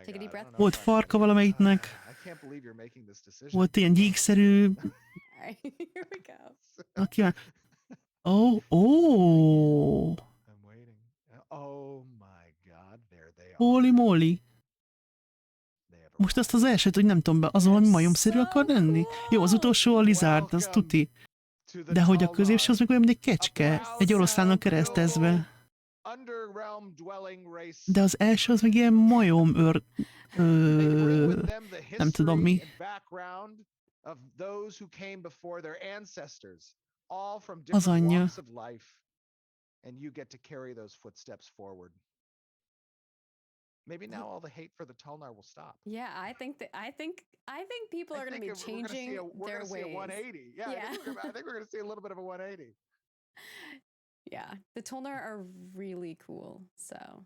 Volt farka valamelyiknek. Volt ilyen gyíkszerű. Holy moly. Most azt az elsőt, hogy nem tudom be, az valami majomszerű akar lenni? Jó, az utolsó a lizard, az tuti. De hogy a középső az meg olyan, mint egy kecske, egy oroszlánnal keresztezve. underrealm dwelling race. De az első az meg ilyen majom They bring with them the nem tudom mi. history and background of those who came before their ancestors, all from different anyja. walks of life, and you get to carry those footsteps forward. Maybe now all the hate for the Tulnar will stop. Yeah, I think people are going to be changing their ways. See a 180. Yeah, Yeah. I think we're going to see a little bit of a 180. Yeah, the Tulnar are really cool. So,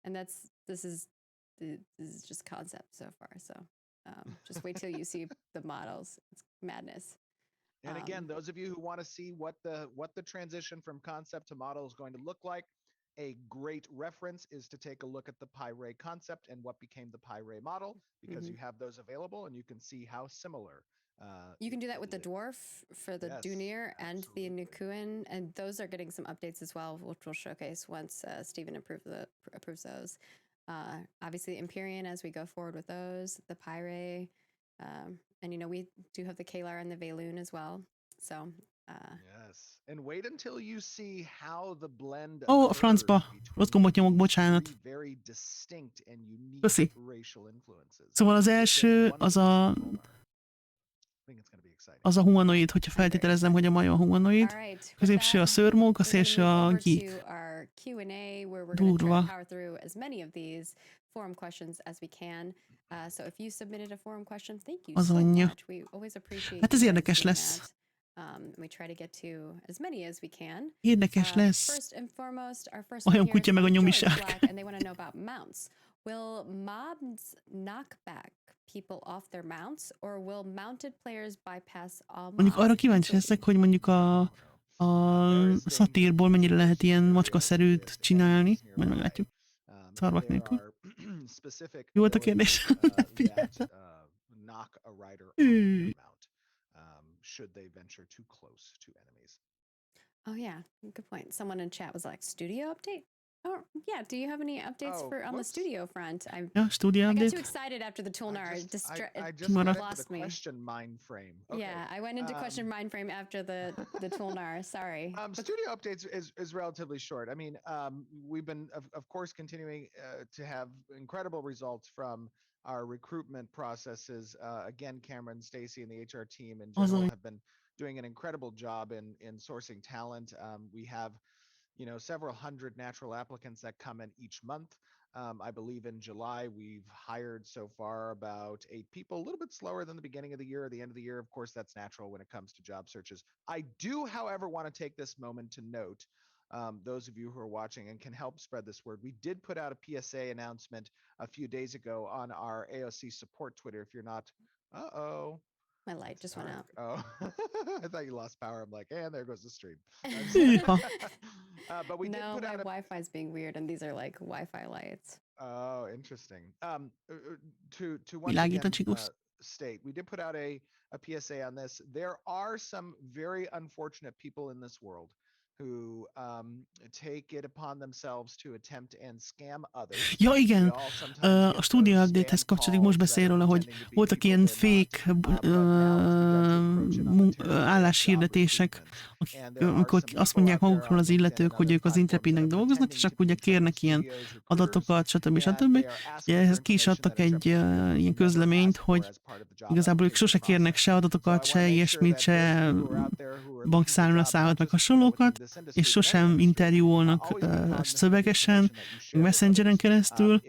and this is just concept so far. So, just wait till you see the models. It's madness. And again, those of you who want to see what the transition from concept to model is going to look like, a great reference is to take a look at the Pi-Ray concept and what became the Pi-Ray model, because you have those available and you can see how similar. You can do that with the dwarf for the Dunir and the Nukuin, and those are getting some updates as well, which we'll showcase once Stephen approves those. Obviously, the Empyrean as we go forward with those, the Pi-Ray, and we do have the Kalar and the Valoon as well. So. Yes, and wait until you see how the blend. Ó, a francba. Rossz gombot nyomok, bocsánat. Very distinct and unique Köszi. racial influences. Szóval az első az a humanoid, hogyha feltételezem, hogy a majom humanoid. Középső a szörmók, a szélső a gyík. Durva. Forum questions as we can. So if you submitted a forum question, thank you Az so anyja. much. We always appreciate. Hát ez érdekes lesz. We try to get to as many as we can. Érdekes lesz. First and foremost, our first Olyan kutya meg a nyomiság. and they want to know about mounts. Will mobs knock back people off their mounts, or will mounted players bypass all mobs? Mondjuk arra kíváncsi leszek, hogy mondjuk a szatírból mennyire lehet ilyen macskaszerűt csinálni. Majd meglátjuk. Szarvak nélkül. Jó volt a kérdés. Knock a rider off their mount, should they venture too close to enemies. Oh yeah, good point. Someone in chat was like, "Studio update." Oh yeah, do you have any updates on the studio front? Studio update. I got too excited after the Tulnar. I just lost me. Question mind frame. Okay. Yeah, I went into question mind frame after the Tulnar. Sorry. Studio updates is relatively short. I mean, we've been of course continuing to have incredible results from our recruitment processes. Again, Cameron, Stacy, and the HR team in general have been doing an incredible job in sourcing talent. We have, several hundred natural applicants that come in each month. I believe in July, we've hired so far about 8 people, a little bit slower than the beginning of the year or the end of the year. Of course, that's natural when it comes to job searches. I do, however, want to take this moment to note, those of you who are watching and can help spread this word. We did put out a PSA announcement a few days ago on our AOC support Twitter. If you're not, my light just went out. Oh, I thought you lost power. I'm like, and there goes the stream. But we did put out my Wi-Fi is being weird, and these are like Wi-Fi lights. Oh, interesting. To once again, state, we did put out a PSA on this. There are some very unfortunate people in this world who take it upon themselves to attempt and scam others. Ja, igen. A Studio Update-hez kapcsolódik, most beszél róla, hogy voltak ilyen fake álláshirdetések, amikor azt mondják magukról az illetők, hogy ők az Intrepidnek dolgoznak, és akkor ugye kérnek ilyen adatokat, stb. Ugye ehhez ki is adtak egy ilyen közleményt, hogy igazából ők sose kérnek se adatokat, se ilyesmit, se bankszámlaszámot, meg hasonlókat, és sosem interjúolnak szövegesen, Messengeren keresztül,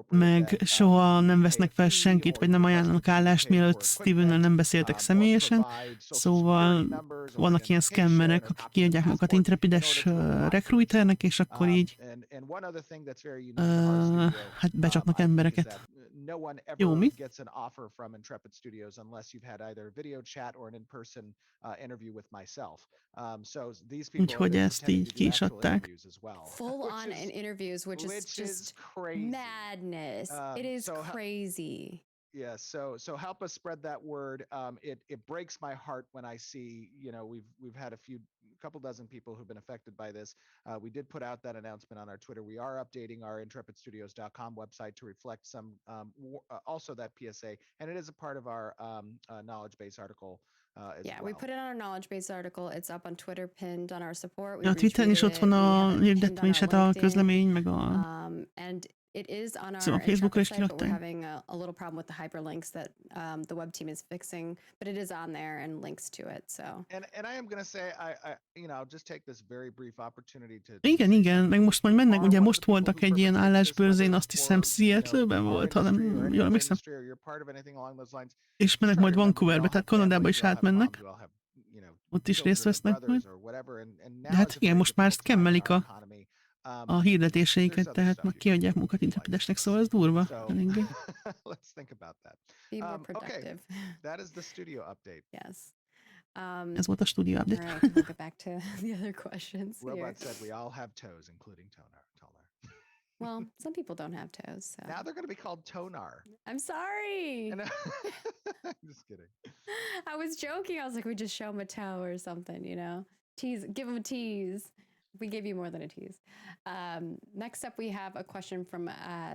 meg soha nem vesznek fel senkit, vagy nem ajánlanak állást, mielőtt Stevennel nem beszéltek személyesen, szóval vannak ilyen scammerek, akik kiadják magukat intrepides recruiternek, és akkor így hát becsapnak embereket. No one Jó, ever mi? gets an offer from Intrepid Studios unless you've had either video chat or an in-person interview with myself. So these people Úgyhogy ezt így ki is adták. Full on in interviews, which is just crazy. Madness. It is crazy. Yeah, so help us spread that word. It breaks my heart when I see, we've had a couple dozen people who've been affected by this. We did put out that announcement on our Twitter. We are updating our intrepidstudios.com website to reflect some also that PSA, and it is a part of our knowledge base article as Yeah, well. we put it on our knowledge base article. It's up on Twitter, pinned on our support. We A Twitteren is ott retweeted van it. We a have it pinned on hirdetmény, our hát a LinkedIn. közlemény, meg a... And it is on Szóval our Facebookra Intrepid is site, but we're kirakták. having a little problem with the hyperlinks that the web team is fixing. But it is on there and links to it. So. And I am going to say, I'll just take this very brief opportunity to Igen, meg most majd mennek, ugye most voltak egy ilyen állásbőrzén, azt hiszem Seattle-ben volt, hanem jól emlékszem, és mennek majd Vancouverbe, tehát Kanadába is átmennek, ott is részt vesznek majd. De hát igen, most már szkemmelik a hirdetéseiket, tehát meg kiadják magukat intrepidesnek, szóval ez durva. Eléggé. Let's think about that. Be more productive. Okay. That is the studio update. Yes. Ez volt a studio update. All right, we'll get back to the other questions here. Robot said we all have toes, including Tonar. Well, some people don't have toes. So. Now they're going to be called Tonar. I'm sorry. I'm just kidding. I was joking. I was like, we just show them a toe or something, you know? Tease, give them a tease. We gave you more than a tease. Next up, we have a question from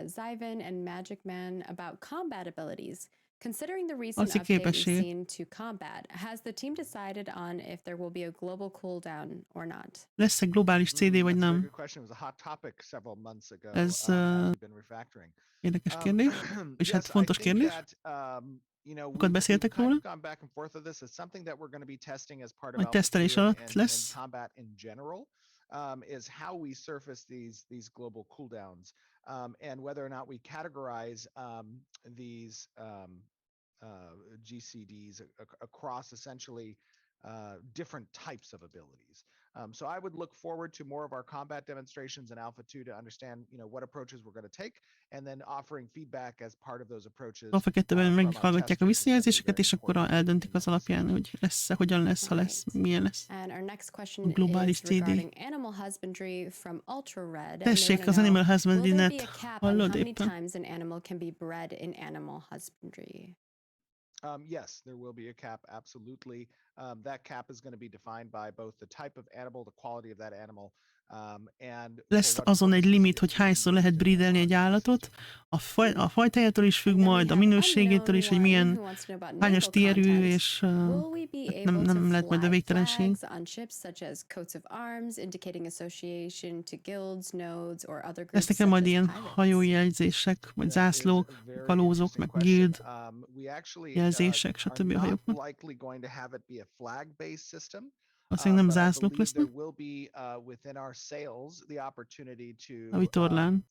Zyvan and Magic Man about combat abilities. Considering the recent update we've seen to combat, has the team decided on if there will be a global cooldown or not? Lesz egy globális CD, vagy nem? Ez érdekes kérdés, és hát fontos kérdés. Sokat beszéltek róla? Vagy tesztelés alatt lesz? Is how we surface these global cooldowns, and whether or not we categorize these GCDs across essentially different types of abilities. So I would look forward to more of our combat demonstrations in Alpha 2 to understand, what approaches we're going to take, and then offering feedback as part of those approaches. Alpha 2-ben meghallgatják a visszajelzéseket, és akkor eldöntik az alapján, hogy lesz-e, hogyan lesz, ha lesz, milyen lesz. And our next question globális is CD. regarding Animal Husbandry from Ultra Red. Tessék, az Animal Husbandry-net hallod How éppen? many times an animal can be bred in Animal Husbandry? Yes, there will be a cap, absolutely. That cap is going to be defined by both the type of animal, the quality of that animal, and lesz azon egy limit, hogy hányszor lehet breedelni egy állatot, a fajtájától is függ majd, a minőségétől is, hogy milyen hányas térű, és nem lehet majd a végtelenség. Lesznek-e majd ilyen hajójelzések, vagy zászlók, kalózok, meg guild jelzések, stb. A hajóknak? Valószínűleg nem zászlók lesznek. A vitorlán.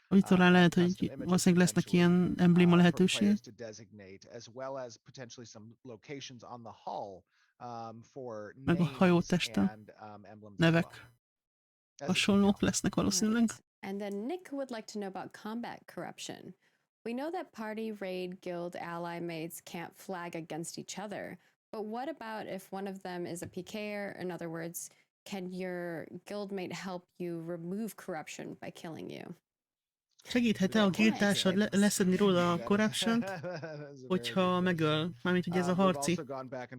A vitorlán lehet, hogy valószínűleg lesznek ilyen embléma lehetőségek. Meg a hajótesten nevek hasonlók lesznek valószínűleg. And then Nick would like to know about combat corruption. We know that party, raid, guild, ally mates can't flag against each other. But what about if one of them is a PKer? In other words, can your guildmate help you remove corruption by killing you? Segíthet-e a guildtársad leszedni róla a corruption-t, hogyha megöl? Mármint ugye ez a harci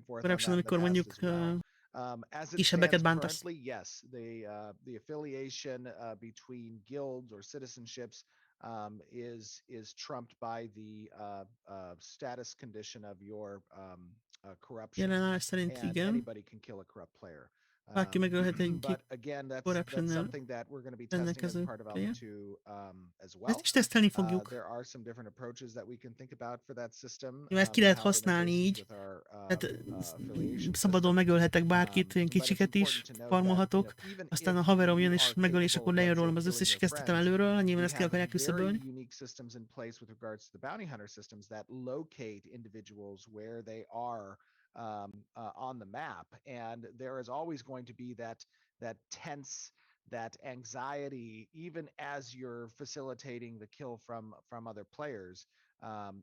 corruption, amikor mondjuk kisebbeket bántasz. Yes, the affiliation between guilds or citizenships is trumped by the status condition of your corruption. Jelen állás szerint igen. Anybody can kill a corrupt player. Bárki megölhet egy corruption-nel rendelkező player. Ezt is tesztelni fogjuk. Ezt ki lehet használni így. Tehát szabadon megölhetek bárkit, ilyen kicsiket is, farmolhatok. Aztán a haverom jön és megöl, és akkor lejön rólam az összes, kezdhetem előről, nyilván ezt ki akarják küszöbölni. On the map, and there is always going to be that tense, that anxiety, even as you're facilitating the kill from other players,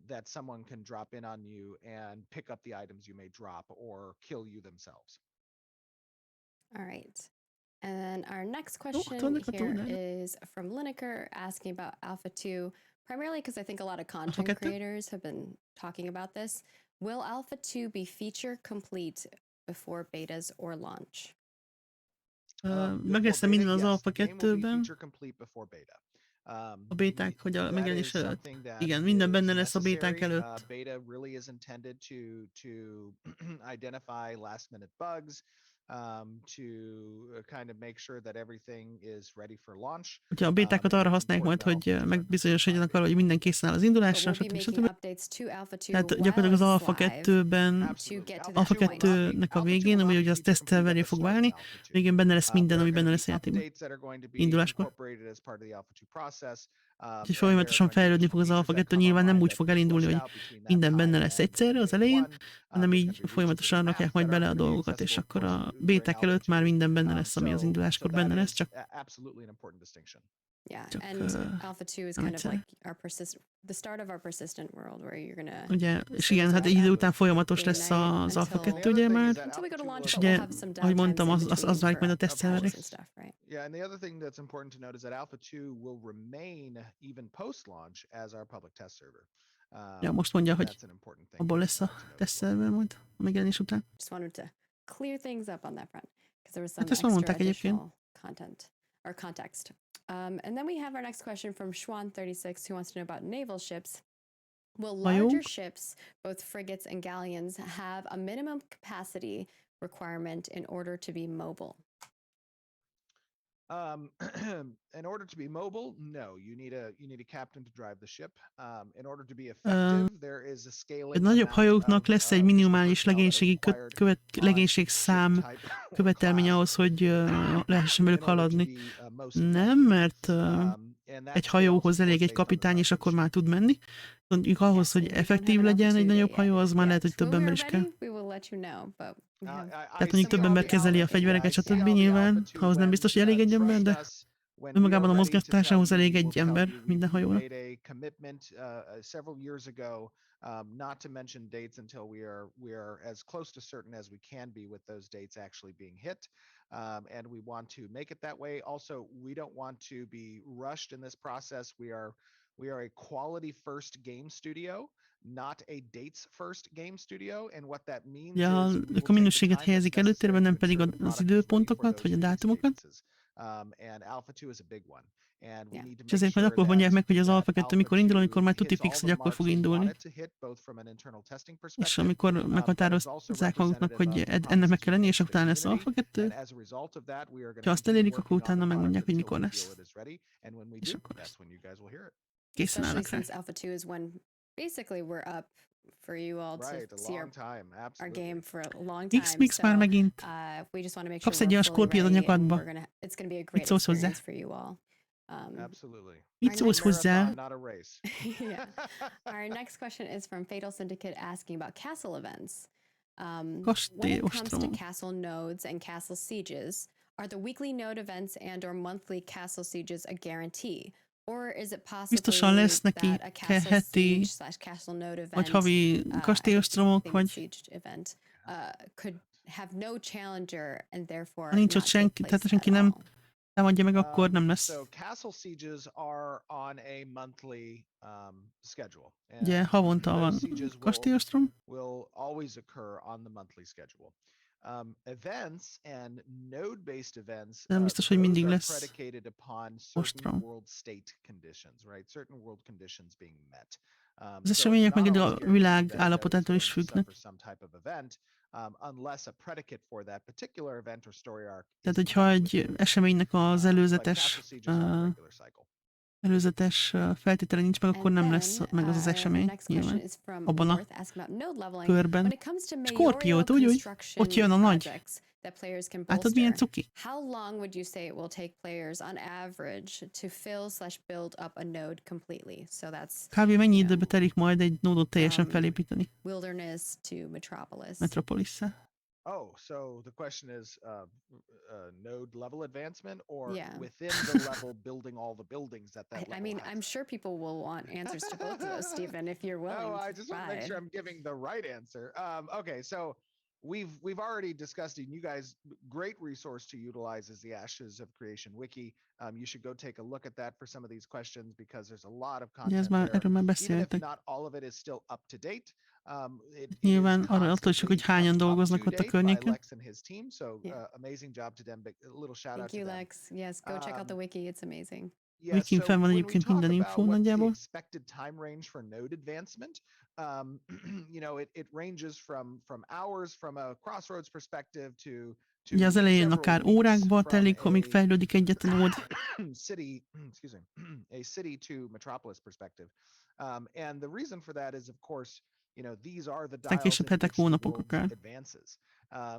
that someone can drop in on you and pick up the items you may drop or kill you themselves. All right. And then our next question here is from Lineker asking about Alpha 2, primarily because I think a lot of content creators have been talking about this. Will Alpha 2 be feature complete before betas or launch? Meg lesz minden az Alpha The game will be 2-ben, feature complete before beta. a béták, hogy a That megjelenés is előtt. something that Igen, minden is benne lesz a béták necessary. előtt. Beta really is intended to identify last minute bugs, to kind of make sure that everything is ready for launch. Hogyha a bétákat arra használják majd, hogy megbizonyosodjanak arra, hogy minden készen áll az indulásra, But we'll be stb. making updates to Alpha 2 Tehát while gyakorlatilag az it's Alpha live. 2-ben, Absolutely. to get to Alpha that point. 2-nek a végén, ami ugye az tesztelveré fog válni, végén benne lesz minden, ami benne lesz a játékban. Induláskor. Úgyhogy folyamatosan fejlődni fog az Alpha 2, nyilván nem úgy fog elindulni, hogy minden benne lesz egyszerre az elején, hanem így folyamatosan rakják majd bele a dolgokat, és akkor a béták előtt már minden benne lesz, ami az induláskor benne lesz, csak Yeah, Csak, and Alpha 2 is nem kind of egyszerre. like the start of our persistent world, where you're gonna Ugye, és igen, hát egy idő után folyamatos lesz az Alpha 2, ugye már, until we go to launch, és but ugye, we'll have some ahogy mondtam, downtimes in az válik between majd a for tesztelveré. updates and stuff, right? Yeah, and the other thing that's important to note is that Alpha 2 will remain even post-launch as our public test server. Ja, most mondja, hogy That's an important thing abból lesz a to note as well. tesztelver majd a megjelenés után. Just wanted to clear things up on that front because there was Hát some ezt már extra mondták egyébként. additional content or context. And then we have our next question from Schwan36, who wants to know about naval ships. Will larger Hajók? ships, both frigates and galleons, have a minimum capacity requirement in order to be mobile? In order to be mobile, no, you need a captain to drive the ship. In order to be effective, there is a scaling. A nagyobb hajóknak lesz egy minimális legénységi legénységszám követelmény ahhoz, hogy lehessen velük haladni. Nem, mert egy hajóhoz elég egy kapitány, és akkor már tud menni. Mondjuk ahhoz, hogy effektív legyen egy nagyobb hajó, az már lehet, hogy több ember is kell. Tehát mondjuk több ember kezeli a fegyvereket, stb. Nyilván, ahhoz nem biztos, hogy elég egy ember, de önmagában a mozgatásához elég egy ember minden hajónak. Not to mention dates until we are as close to certain as we can be with those dates actually being hit, and we want to make it that way. Also, we don't want to be rushed in this process. We are a quality first game studio, not a dates first game studio, and what that means Ja, is ők a minőséget helyezik előtérbe, nem pedig az időpontokat, vagy a dátumokat. And Alpha 2 is a big one. És ezért majd akkor mondják meg, hogy az Alpha 2 mikor indul, amikor már tuti fix, hogy akkor fog indulni. És amikor meghatározzák maguknak, hogy ennek meg kell lenni, és utána lesz Alpha 2, ha azt elérik, akkor utána megmondják, hogy mikor lesz. És akkor készen állnak rá. Since Alpha 2 is when basically we're up for you all to see our game for a long time. X-Mix már megint. We just want to make sure Kapsz egy olyan skorpiót a nyakadba. it's going to be a great Mit szólsz hozzá? experience for you all. Absolutely. Mit szólsz hozzá? Not a race. Yeah. Our next question is from Fatal Syndicate asking about castle events. When it Kastély comes to ostrom. castle nodes and castle sieges, are the weekly node events and or monthly castle sieges a guarantee? Or is it Biztosan possibly lesz neki that a castle heti siege / castle node event, vagy havi kastélyostromok, famous vagy siege event, could have no challenger and therefore ha nincs ott not take senki, place tehát senki at nem all? támadja meg, akkor nem lesz. So castle sieges are on a monthly schedule. Ugye havonta van kastélyostrom, Will always occur on the monthly schedule. Events and node-based events nem biztos, hogy mindig those are lesz predicated upon certain ostrom. world state conditions, right? Certain world conditions being met. Az események meg a világ állapotától is függnek. Unless a predicate for that particular event or story arc. Tehát, hogyha egy eseménynek az előzetes feltétele nincs meg, akkor nem lesz meg az az esemény, nyilván, abban a körben. Skorpiót, úgy, ott jön a nagy. Látod, milyen cuki? How long would you say it will take players on average to fill / build up a node completely? So that's Kb. Mennyi időbe telik majd egy nódot teljesen felépíteni? wilderness to metropolis. Metropolisszá. Oh, so the question is node level advancement or Yeah. within the level building all the buildings that level I mean, has? I'm sure people will want answers to both of those, Stephen, if you're willing No, to I just want to make provide. sure I'm giving the right answer. Okay, so we've already discussed it. You guys, great resource to utilize is the Ashes of Creation wiki. You should go take a look at that for some of these questions because there's a lot of Ugye ez content már, there. erről már Even if beszéltek. not all of it is still up to date, it is Nyilván arra attól is, hogy constantly hányan up dolgoznak to ott a date by környéken. Lex and his team. So Yeah. amazing job to them. Big, a little shout Thank out to you, them. Lex. Yes, go check out the wiki. It's amazing. Yeah, Wikin so fenn van when we egyébként talk minden about info what's the nagyjából. expected time range for node advancement, it ranges from hours from a crossroads perspective to Ugye az elején several akár weeks órákba from telik, amíg a fejlődik egyet a nód. city, excuse me, a city to metropolis perspective. And the reason for that is, of course, these are the Aztán dials később in hetek, which the hónapok world akár. advances.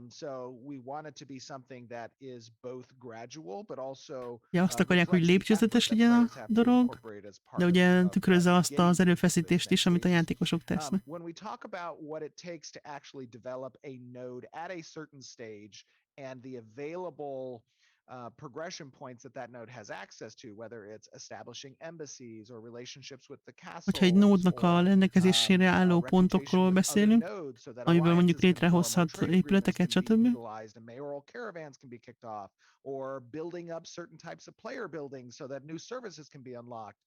So we want it to be something that is both gradual, but also Ja, azt akarják, hogy reflects the lépcsőzetes effort that legyen a players have to dolog, incorporate as part de ugye of tükrözze azt getting az to this erőfeszítést is, next amit a stage. játékosok tesznek. When we talk about what it takes to actually develop a node at a certain stage and the available progression points that node has access to, whether it's establishing embassies or relationships with the Hogyha egy castles nódnak a or rendelkezésére álló reputation pontokról with other beszélünk, nodes so that amiből mondjuk alliances can form, or létrehozhat trade agreements épületeket, can be stb. utilized, and mayoral caravans can be kicked off, or building up certain types of player buildings so that new services can be unlocked,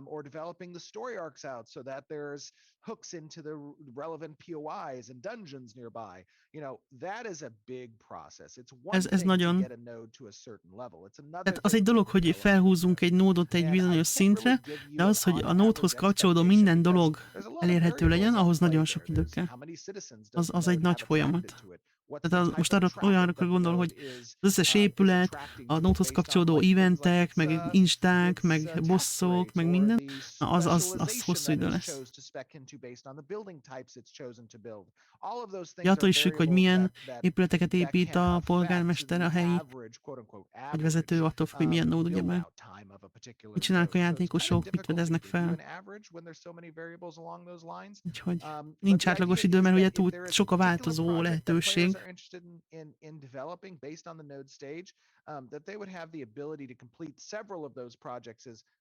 or developing the story arcs out so that there's hooks into the relevant POIs and dungeons nearby. That is a big process. It's one Ez thing to nagyon... get a node to a certain level. It's another Tehát az thing egy to dolog, hogy develop felhúzzunk egy nódot egy and I bizonyos can't really szintre, give you de an az, hogy on a nódhoz average kapcsolódó expectation minden because dolog there's a lot of elérhető legyen, variables at ahhoz play nagyon there. sok idő There's kell. how many citizens does the Az egy node nagy have folyamat. attracted to it? What's the Tehát type most of arra traffic olyanra that the gondol, node hogy is az összes is épület, attracting a to it nódhoz based on kapcsolódó like things like eventek, meg insták, meg task bosszok, rates meg or minden, the az hosszú specialization idő that it lesz. chose to spec into based on the building types it's chosen to build. All of those Ja, things attól are is függ, hogy variables milyen that épületeket épít can a affect polgármester, a the helyi, average, quote unquote, vagy vezető, average attól függ, hogy milyen nód, build ugyebár. out time of a particular Mit csinálnak a node. So it's kind of játékosok, mit difficult to fedeznek give you fel. an average when there's so many variables along those lines. Úgyhogy But nincs the átlagos idea idő, is mert ugye that if túl there is a sok a particular változó project that players lehetőség. are interested in developing based on the node stage, that they would have the ability to complete several of those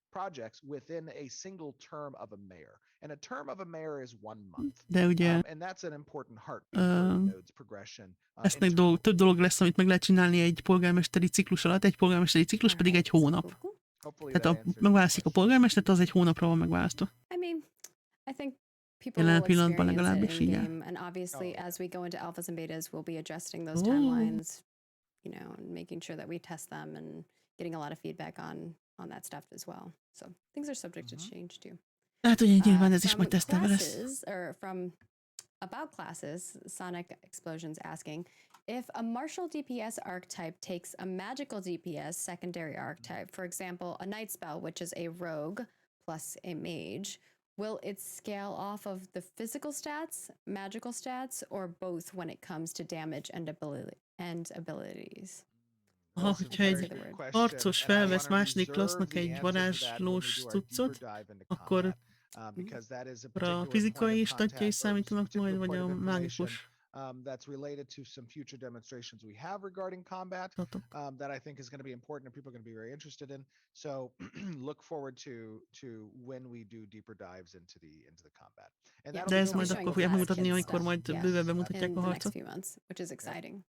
projects within a single term of a mayor. And a term of a mayor is 1 month. De ugye And that's an important heartbeat for a node's progression. lesznek több dolog lesz, amit meg lehet csinálni egy polgármesteri ciklus alatt, egy polgármesteri ciklus pedig egy hónap. Tehát megválasztjuk a polgármestert, az egy hónapra van megválasztva. I mean, I think people Jelen will pillanatban experience it legalábbis in így áll. game, and obviously Oh, as we go into alphas and betas, we'll be adjusting those Oh. timelines, and making sure that we test them and getting a lot of feedback on that stuff as well. So things are subject to change too. Hát ugye nyilván ez is From majd tesztelve lesz. classes, or from about classes, Sonic Explosions asking, if a martial DPS archetype takes a magical DPS secondary archetype, for example, a night spell, which is a rogue plus a mage, will it scale off of the physical stats, magical stats, or both when it comes to damage and abilities? Ha, hogyha egy harcos felvesz második klassznak egy varázslós cuccot, akkor a fizikai statjai számítanak majd, vagy a mágikus that's related to some future demonstrations we have regarding combat that I think is going to be important and people are going to be very interested in. So look forward to when we do deeper dives into the combat. And de ez majd akkor fogják megmutatni, amikor majd bővebben mutatják a harcot. Which is exciting.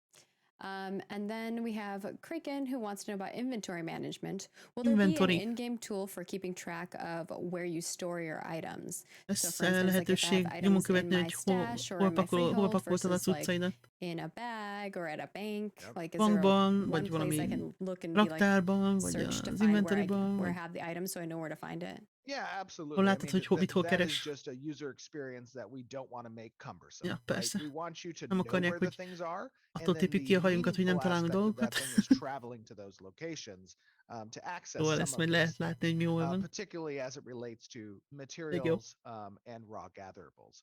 And then we have Kraken, who wants to know about inventory management. Will there be an in-game tool for keeping track of where you store your items? So for instance, like if I have items in my stash or in my freehold versus like in a bag or at a bank, like is there one place I can look and be like search to find where I have the item so I know where to find it? Yeah, absolutely. I mean, that is just a user experience that we don't want to make cumbersome. Ja, persze. We want you to know where the things are, attól tépjük ki a hajunkat, hogy nem találunk dolgokat. Traveling to those locations to access Szóval ezt majd lehet látni, hogy mi hol van. Particularly as it relates to materials and raw gatherables.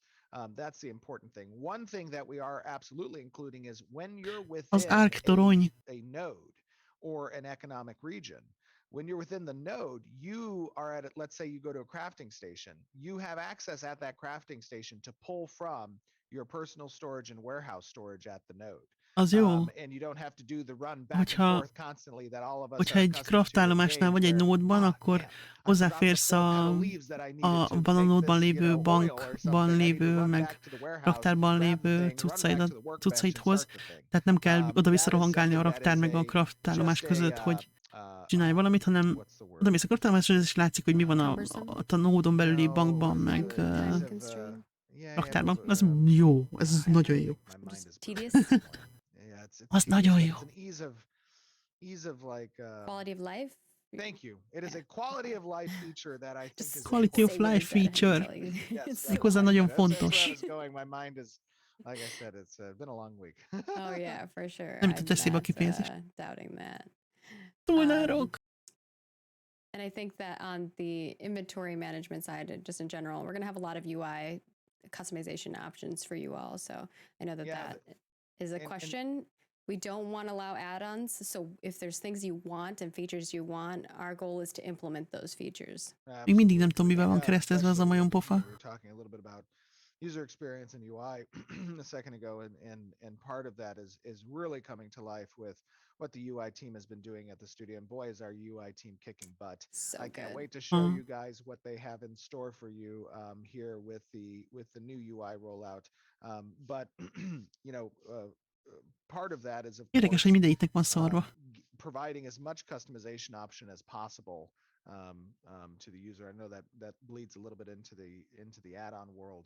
That's the important thing. One thing that we are absolutely including is when you're within a node or an economic region, when you're within the node, you are at it. Let's say you go to a crafting station. You have access at that crafting station to pull from your personal storage and warehouse storage at the node. Az jó. And you don't have to do the run back and Hogyha, forth constantly that all of us hogyha are egy accustomed to kraftállomásnál with vagy egy Gage, where, nódban, akkor man, I forgot the hozzáférsz 4 petal leaves that I needed to abban a make nódban this, lévő oil or bankban something. I need to lévő, run meg back to the warehouse, raktárban grab the lévő thing, run back to the workbench and cuccaidhoz, start the thing. tehát nem kell oda-vissza That is rohangálni a something that raktár is meg a kraftállomás just között, hogy a csinálj valamit, hanem what's the word? oda-mész a kraftállomásra, és látszik, hogy mi van a nódon belüli No, bankban, it's meg a ease Time of, constraint. yeah, raktárban. those Ez are, jó, ez nagyon jó. my mind is Tedious? yeah, it's Az tedious, nagyon but jó. it's an ease of like Quality of life? thank you. It is a quality of life feature that I think Just is Quality of say what life he said, I feature. can tell you. yes, It's that so Méghozzá is nagyon good. That's where I fontos. was going. My mind is, like I said, it's been a long week. Oh yeah, for sure. Nem jutott I'm eszébe a not kifejezés. doubting that. TULNAROK. And I think that on the inventory management side, just in general, we're going to have a lot of UI customization options for you all. So I know that Yeah, that is a and- question. We don't want to allow add-ons. So if there's things you want and features you want, our goal is to implement those features. Még mindig nem tudom, mivel van Yeah, keresztezve az a especially, majompofa. we were talking a little bit about user experience and UI a second ago, and part of that is really coming to life with what the UI team has been doing at the studio. And boy, is our UI team kicking butt! So I can't good. wait to show Uh-huh. you guys what they have in store for you here with the new UI rollout. But you know, part of that is of Érdekes, course hogy mindegyiknek van szarva. providing as much customization option as possible to the user. I know that bleeds a little bit into the add-on world,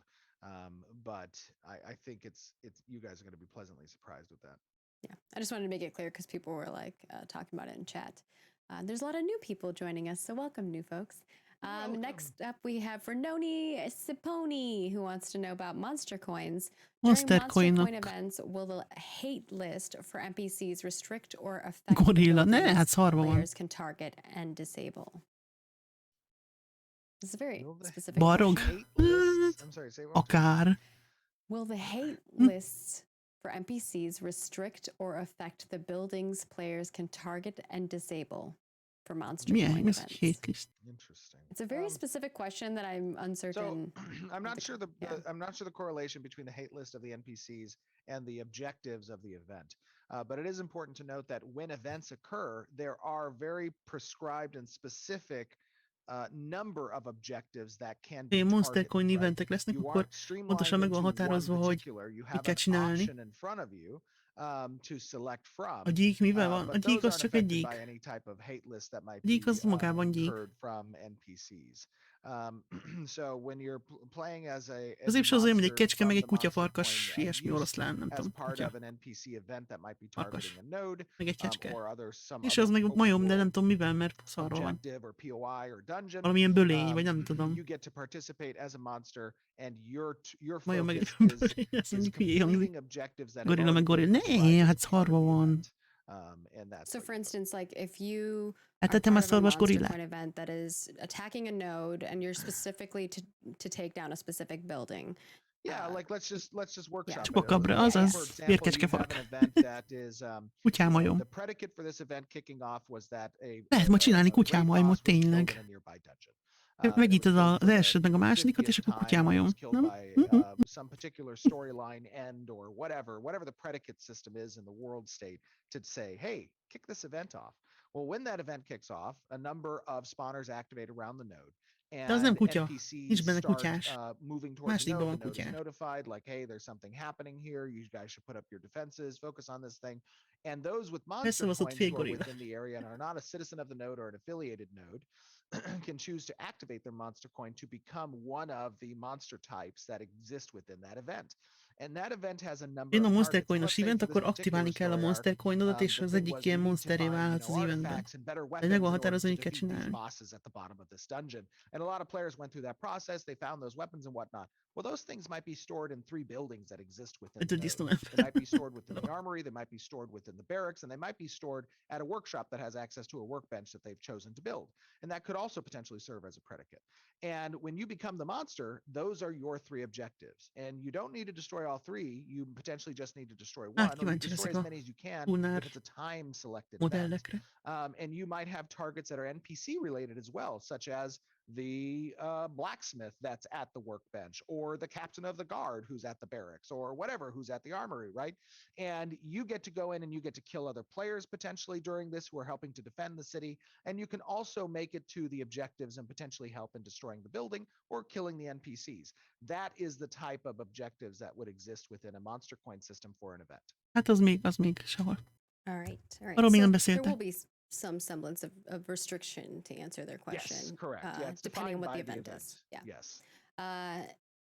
but I think it's you guys are going to be pleasantly surprised with that. Yeah, I just wanted to make it clear because people were like talking about it in chat. There's a lot of new people joining us, so welcome, new folks. Welcome. Next up, we have Fernoni Siponi, who wants to know about monster coins. Monster During monster coin coinok. events, will the hate list for NPCs restrict or affect Gorilla. the Ne, buildings hát szarva van. players can target and disable? This is a very Will the specific Barog. question. hate lists- I'm sorry, say what? Akár. Will the hate Hmm. lists for NPCs restrict or affect the buildings players can target and disable for monster Milyen? coin Mi az, hogy events? hate list? Interesting. It's a very specific question that I'm uncertain. So I'm not the- sure yeah. I'm not sure the correlation between the hate list of the NPCs and the objectives of the event. But it is important to note that when events occur, there are very prescribed and specific number of objectives that can be Monster targeted, coin right? eventek lesznek, You akkor aren't streamlined pontosan meg van into one határozva, hogy particular. You mit have kell an csinálni. option in front of you to select from. A gyík mivel van? A But gyík those az aren't csak egy affected gyík. by any type of hate list that might Gyík be az magában gyík. incurred from NPCs. So when you're playing as a Középső az olyan, hogy egy monster kecske, meg from egy the monster kutyafarkas, coin ilyesmi used oroszlán, nem as tudom. part Kutya. of an NPC event that might be Farkas. targeting a node Meg egy kecske. or other some És other az meg open majom, de nem world tudom mivel, mert szarva van. objective or POI or dungeon. Valamilyen bölény, vagy nem You tudom. get to participate as a monster and your Majom meg focus egy is bölény, ez is mondjuk hülyé hangzik. completing objectives that have Gorilla meg already been gorilla. prescribed Ne, as hát part of szarva the van. event. And that's So, what for you look instance, like if you Hát are tettem már part of a szarvas monster gorillát. coin event that is attacking a node and you're specifically to take down a specific building. Yeah, like let's just workshop it. Csupakabra, For azaz, example, vérkecske you have fark. an event that is, Kutyámajom. the predicate for this event kicking off was that Lehet ma csinálni raid boss kutyámajmot was killed tényleg. in a nearby dungeon. Megnyitod It was killed az for elsőt, meg a the másodikat, és 50th akkor time, or kutyámajom. was killed Nem? by Mhm. some particular storyline end or whatever the predicate system is in the world state to say, hey, kick this event off. Well, when that event kicks off, a number of spawners activate around the node. De az nem And kutya. NPCs Nincs benne start kutyás. moving towards the Másodikban node. van The node is kutyás. notified, like, hey, there's something happening here. You guys should put up your defenses, focus on this thing. And those with monster Beszavaszott coins who are félgorilla. within the area and are not a citizen of the node or an affiliated node can choose to activate their monster coin to become one of the monster types that exist within that event. And that event has a number Jön a of Monster targets. Coin-os Let's say event, for this akkor particular aktiválni kell a story arc, Monster Coinodat, és the az thing egyik was ilyen we need to monsteré find, válhatsz az eventben. artifacts and better De weapons meg in van order to határozva, hogy kell defeat these csinálni. bosses at the bottom of this dungeon. And a lot of players went through that process. They found those weapons and whatnot. Well, those things might be stored in 3 buildings that exist within the Ötöd node. disznó They might be stored within the armory, they might be stored within the barracks, and they might be stored at a workshop that has access to a workbench that they've chosen to build. And that could also potentially serve as a predicate. And when you become the monster, those are your 3 objectives. And you don't need to destroy all 3. You potentially just need to destroy one, or you kíváncsi destroy leszek as a many as you can Tunár if it's a time-selected event. modellekre. And you might have targets that are NPC related as well, such as the blacksmith that's at the workbench, or the captain of the guard who's at the barracks, or whatever, who's at the armory, right? And you get to go in and you get to kill other players potentially during this who are helping to defend the city. And you can also make it to the objectives and potentially help in destroying the building or killing the NPCs. That is the type of objectives that would exist within a monster coin system for an event. Hát az még sehol. All right. Arról még nem So there beszéltek. will be some semblance of restriction to answer their question. Yes, correct. Yeah, it's depending on what the defined by event is. Yeah. Yes.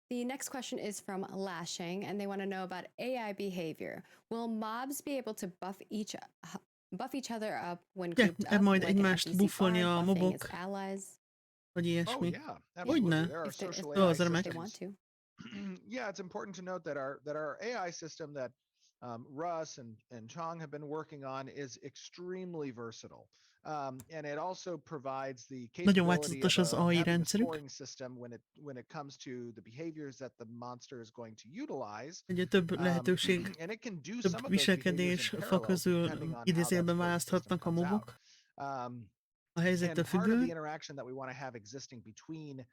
The next question is from Lashing, and they want to know about AI behavior. Will mobs be able to buff each other up when grouped up? Majd like an egymást NPC buffolni bard a buffing mobok, its allies? vagy Oh ilyesmi. yeah, absolutely. Hogyne? There are If they, social if, AI az remek. if they want systems. to. Yeah, it's important to note that our AI system that Russ and Chong have been working on is extremely versatile. And it also provides the Nagyon capability változatos az of AI having a rendszerük. scoring system when it comes to the behaviors that the monster is going to utilize. Ugye több lehetőség, And it can do some több of those viselkedés behaviors in fa parallel közül depending on how that idézőjelben scoring system választhatnak a comes out. mobok. A And helyzettől part of the függően. interaction that we want to have existing between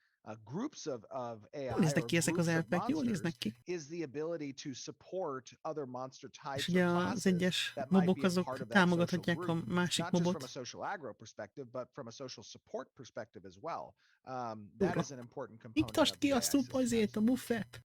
groups of AI Jól néznek or ki ezek az groups of elfek, jól monsters néznek ki. is the ability to support other monster És types ugye or az classes egyes that might mobok be a part azok of that social támogathatják a group, másik not just from a mobot. social aggro perspective, but from a social support perspective as well. That is an important Itt component tartsd of the ki AI azt a azért, a system. buffet.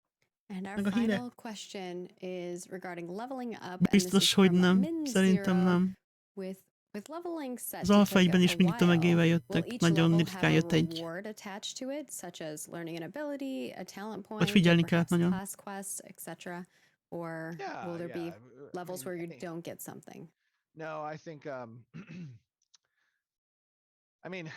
And our Meg a híre. final question is regarding leveling up. And this Biztos, is hogy from nem. Min Szerintem Zero. nem. With leveling set Az to alfa take egyben is a mindig tömegével while, will jöttek. each Nagyon level ritkán have a jött egy. reward attached to it, such as learning an ability, a talent Vagy point, or figyelni kellett perhaps nagyon. class quests, etc.? Or Yeah, will there be yeah. levels where you don't get something? No, I think I mean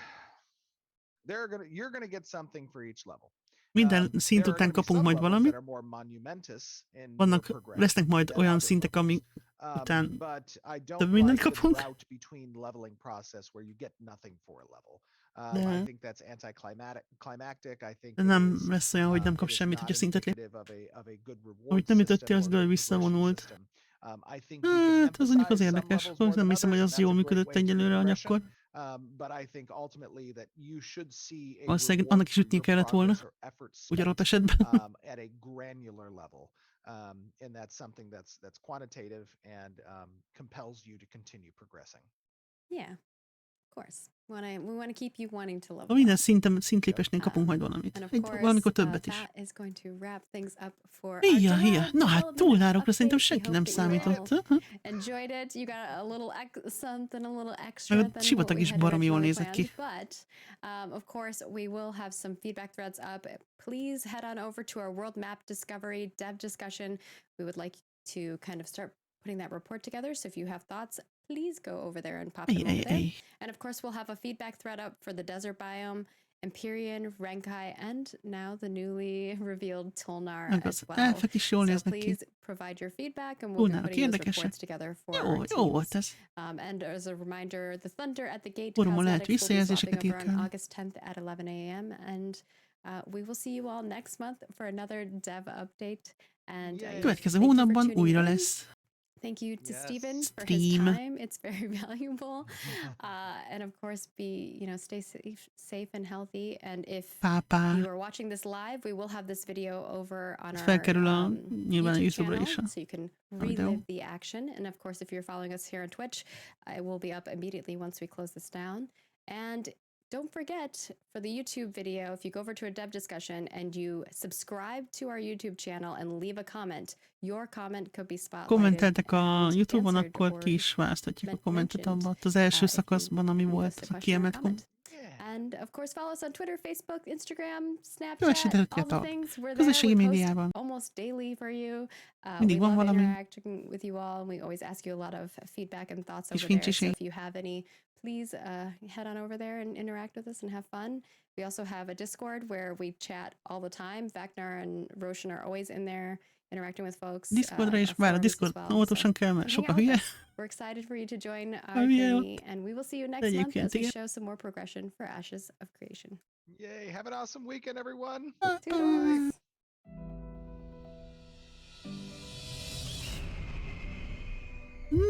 you're gonna get something for each level. Minden szint There are után gonna be kapunk some majd levels valamit. that are more monumentous in their Vannak, progression lesznek majd than olyan other szintek, ami levels. után But I don't több mindent like this kapunk. route between leveling process where you get nothing for a level. De- I think that's anticlimactic. I think De it nem is, lesz olyan, hogy nem it kap is semmit, not hogyha szintet lép. indicative of a good reward Amit nem ütöttél, system az or dől good visszavonult. progression system. I think you can Hát, az mondjuk az emphasize some érdekes. levels more Nem than hiszem, hogy others, az and jól that's a great működött way to egyelőre progression. anyakkor. But I think ultimately that you should see a Valószínűleg reward annak is for ütni your kellett volna. progress or efforts Úgy adott spent esetben. at a granular level. And that's something that's quantitative and compels you to continue progressing. Yeah, of course. We want to keep you wanting to level A minden up. szintlépésnél kapunk majd valamit. And of Valamikor course, többet is. that is going to wrap things up for our Híja. Na hát development túlnárokra szerintem update. We senki hope nem that you all számított. enjoyed it. You got a little something a little extra Meg a than what sivatag we is had baromi jól originally nézett ki. planned. But of course, we will have some feedback threads up. Please head on over to our world map discovery dev discussion. We would like to kind of start putting that report together. So if you have thoughts, please go over there and pop them over there. And of course, we'll have a feedback thread up for the desert biome, Empyrean, Renkai, and now the newly revealed TULNAROK as well. Elfek is jól So néznek ki. please provide your feedback, and we'll be TULNAROK putting those érdekesek. reports together for our Jó teams. volt ez. And as a reminder, the Thunder at the Gate Fórumon lehet cosmetics will be swapping visszajelzéseket over on írni. August 10th at 11 a.m. And we will see you all next month for another dev update. And Yay. Következő thank you for hónapban tuning újra in. lesz. Thank you to Yes. Stephen for Stream. his time. It's very valuable. And of course, stay safe and healthy. And if Pápá. you are watching this live, we will have this video over on Ez our felkerül a nyilván a YouTube YouTube-ra channel, is. so you can videó. relive the action. And of course, if you're following us here on Twitch, it will be up immediately once we close this down. And don't forget, for the YouTube video, if you go over to a dev discussion and you subscribe to our YouTube channel and leave a comment, your comment could be spotlighted. Kommenteltek a and YouTube-on, answered akkor or ki is választhatjuk a kommentet mentioned, abban az első if you szakaszban, ami leave us volt a a question or kiemelt comment. Yeah. And of course, follow us on Twitter, Facebook, Instagram, Snapchat, Kövessétek all the a things. We're there. közösségi We post médiában. almost daily for you. Mindig We van love valami. interacting with you all, and we always ask you a lot of feedback and thoughts Kis over there. So fincsiség. if you have any, please head on over there and interact with us and have fun. We also have a Discord where we chat all the time. Vagnar and Roshan are always in there interacting with folks. Discordra is, our vár, a forums as Discord well. óvatosan kell, mert hang sok a out with hülye. us. We're excited for you to join our hülye journey, and we will see you next month Egyébként as we igen. show some more progression for Ashes of Creation. Yay. Have an awesome weekend, everyone. Toodles!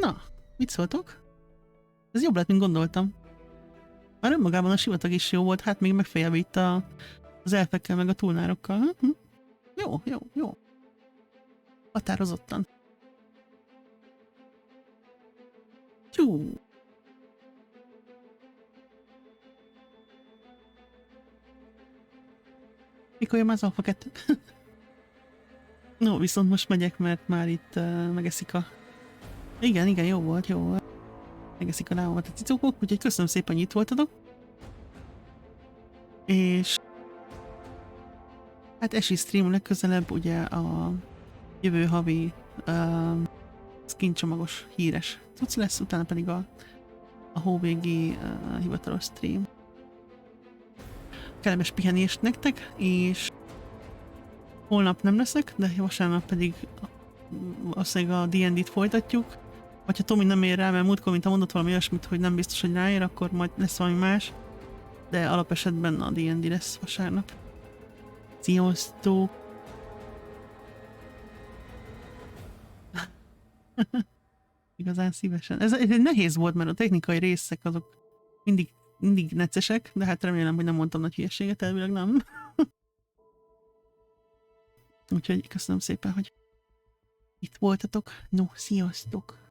Na, mit szóltok? Ez jobb lett, mint gondoltam. Már önmagában a sivatag is jó volt, hát még megfejelve itt az elfekkel, meg a tulnárokkal. Jó. Határozottan. Jó. Mikor jön már az alfa 2? No, viszont most megyek, mert már itt megeszik a... Igen, jó volt. Megeszik a lábamat a cicókok, úgyhogy köszönöm szépen, hogy itt voltatok. És... hát esi stream legközelebb, ugye a jövő havi skin csomagos híres cucc lesz, utána pedig a hóvégi hivatalos stream. Kellemes pihenést nektek, és holnap nem leszek, de vasárnap pedig valószínűleg a D&D-t folytatjuk. Vagy ha Tomi nem ér rá, mert múltkor, mint mondott valami olyasmit, hogy nem biztos, hogy ráér, akkor majd lesz valami más. De alapesetben a D&D lesz vasárnap. Sziasztok! Igazán szívesen. Ez nehéz volt, mert a technikai részek azok mindig neccesek, de hát remélem, hogy nem mondtam nagy hülyeséget, elvileg nem. Úgyhogy köszönöm szépen, hogy itt voltatok. No, sziasztok!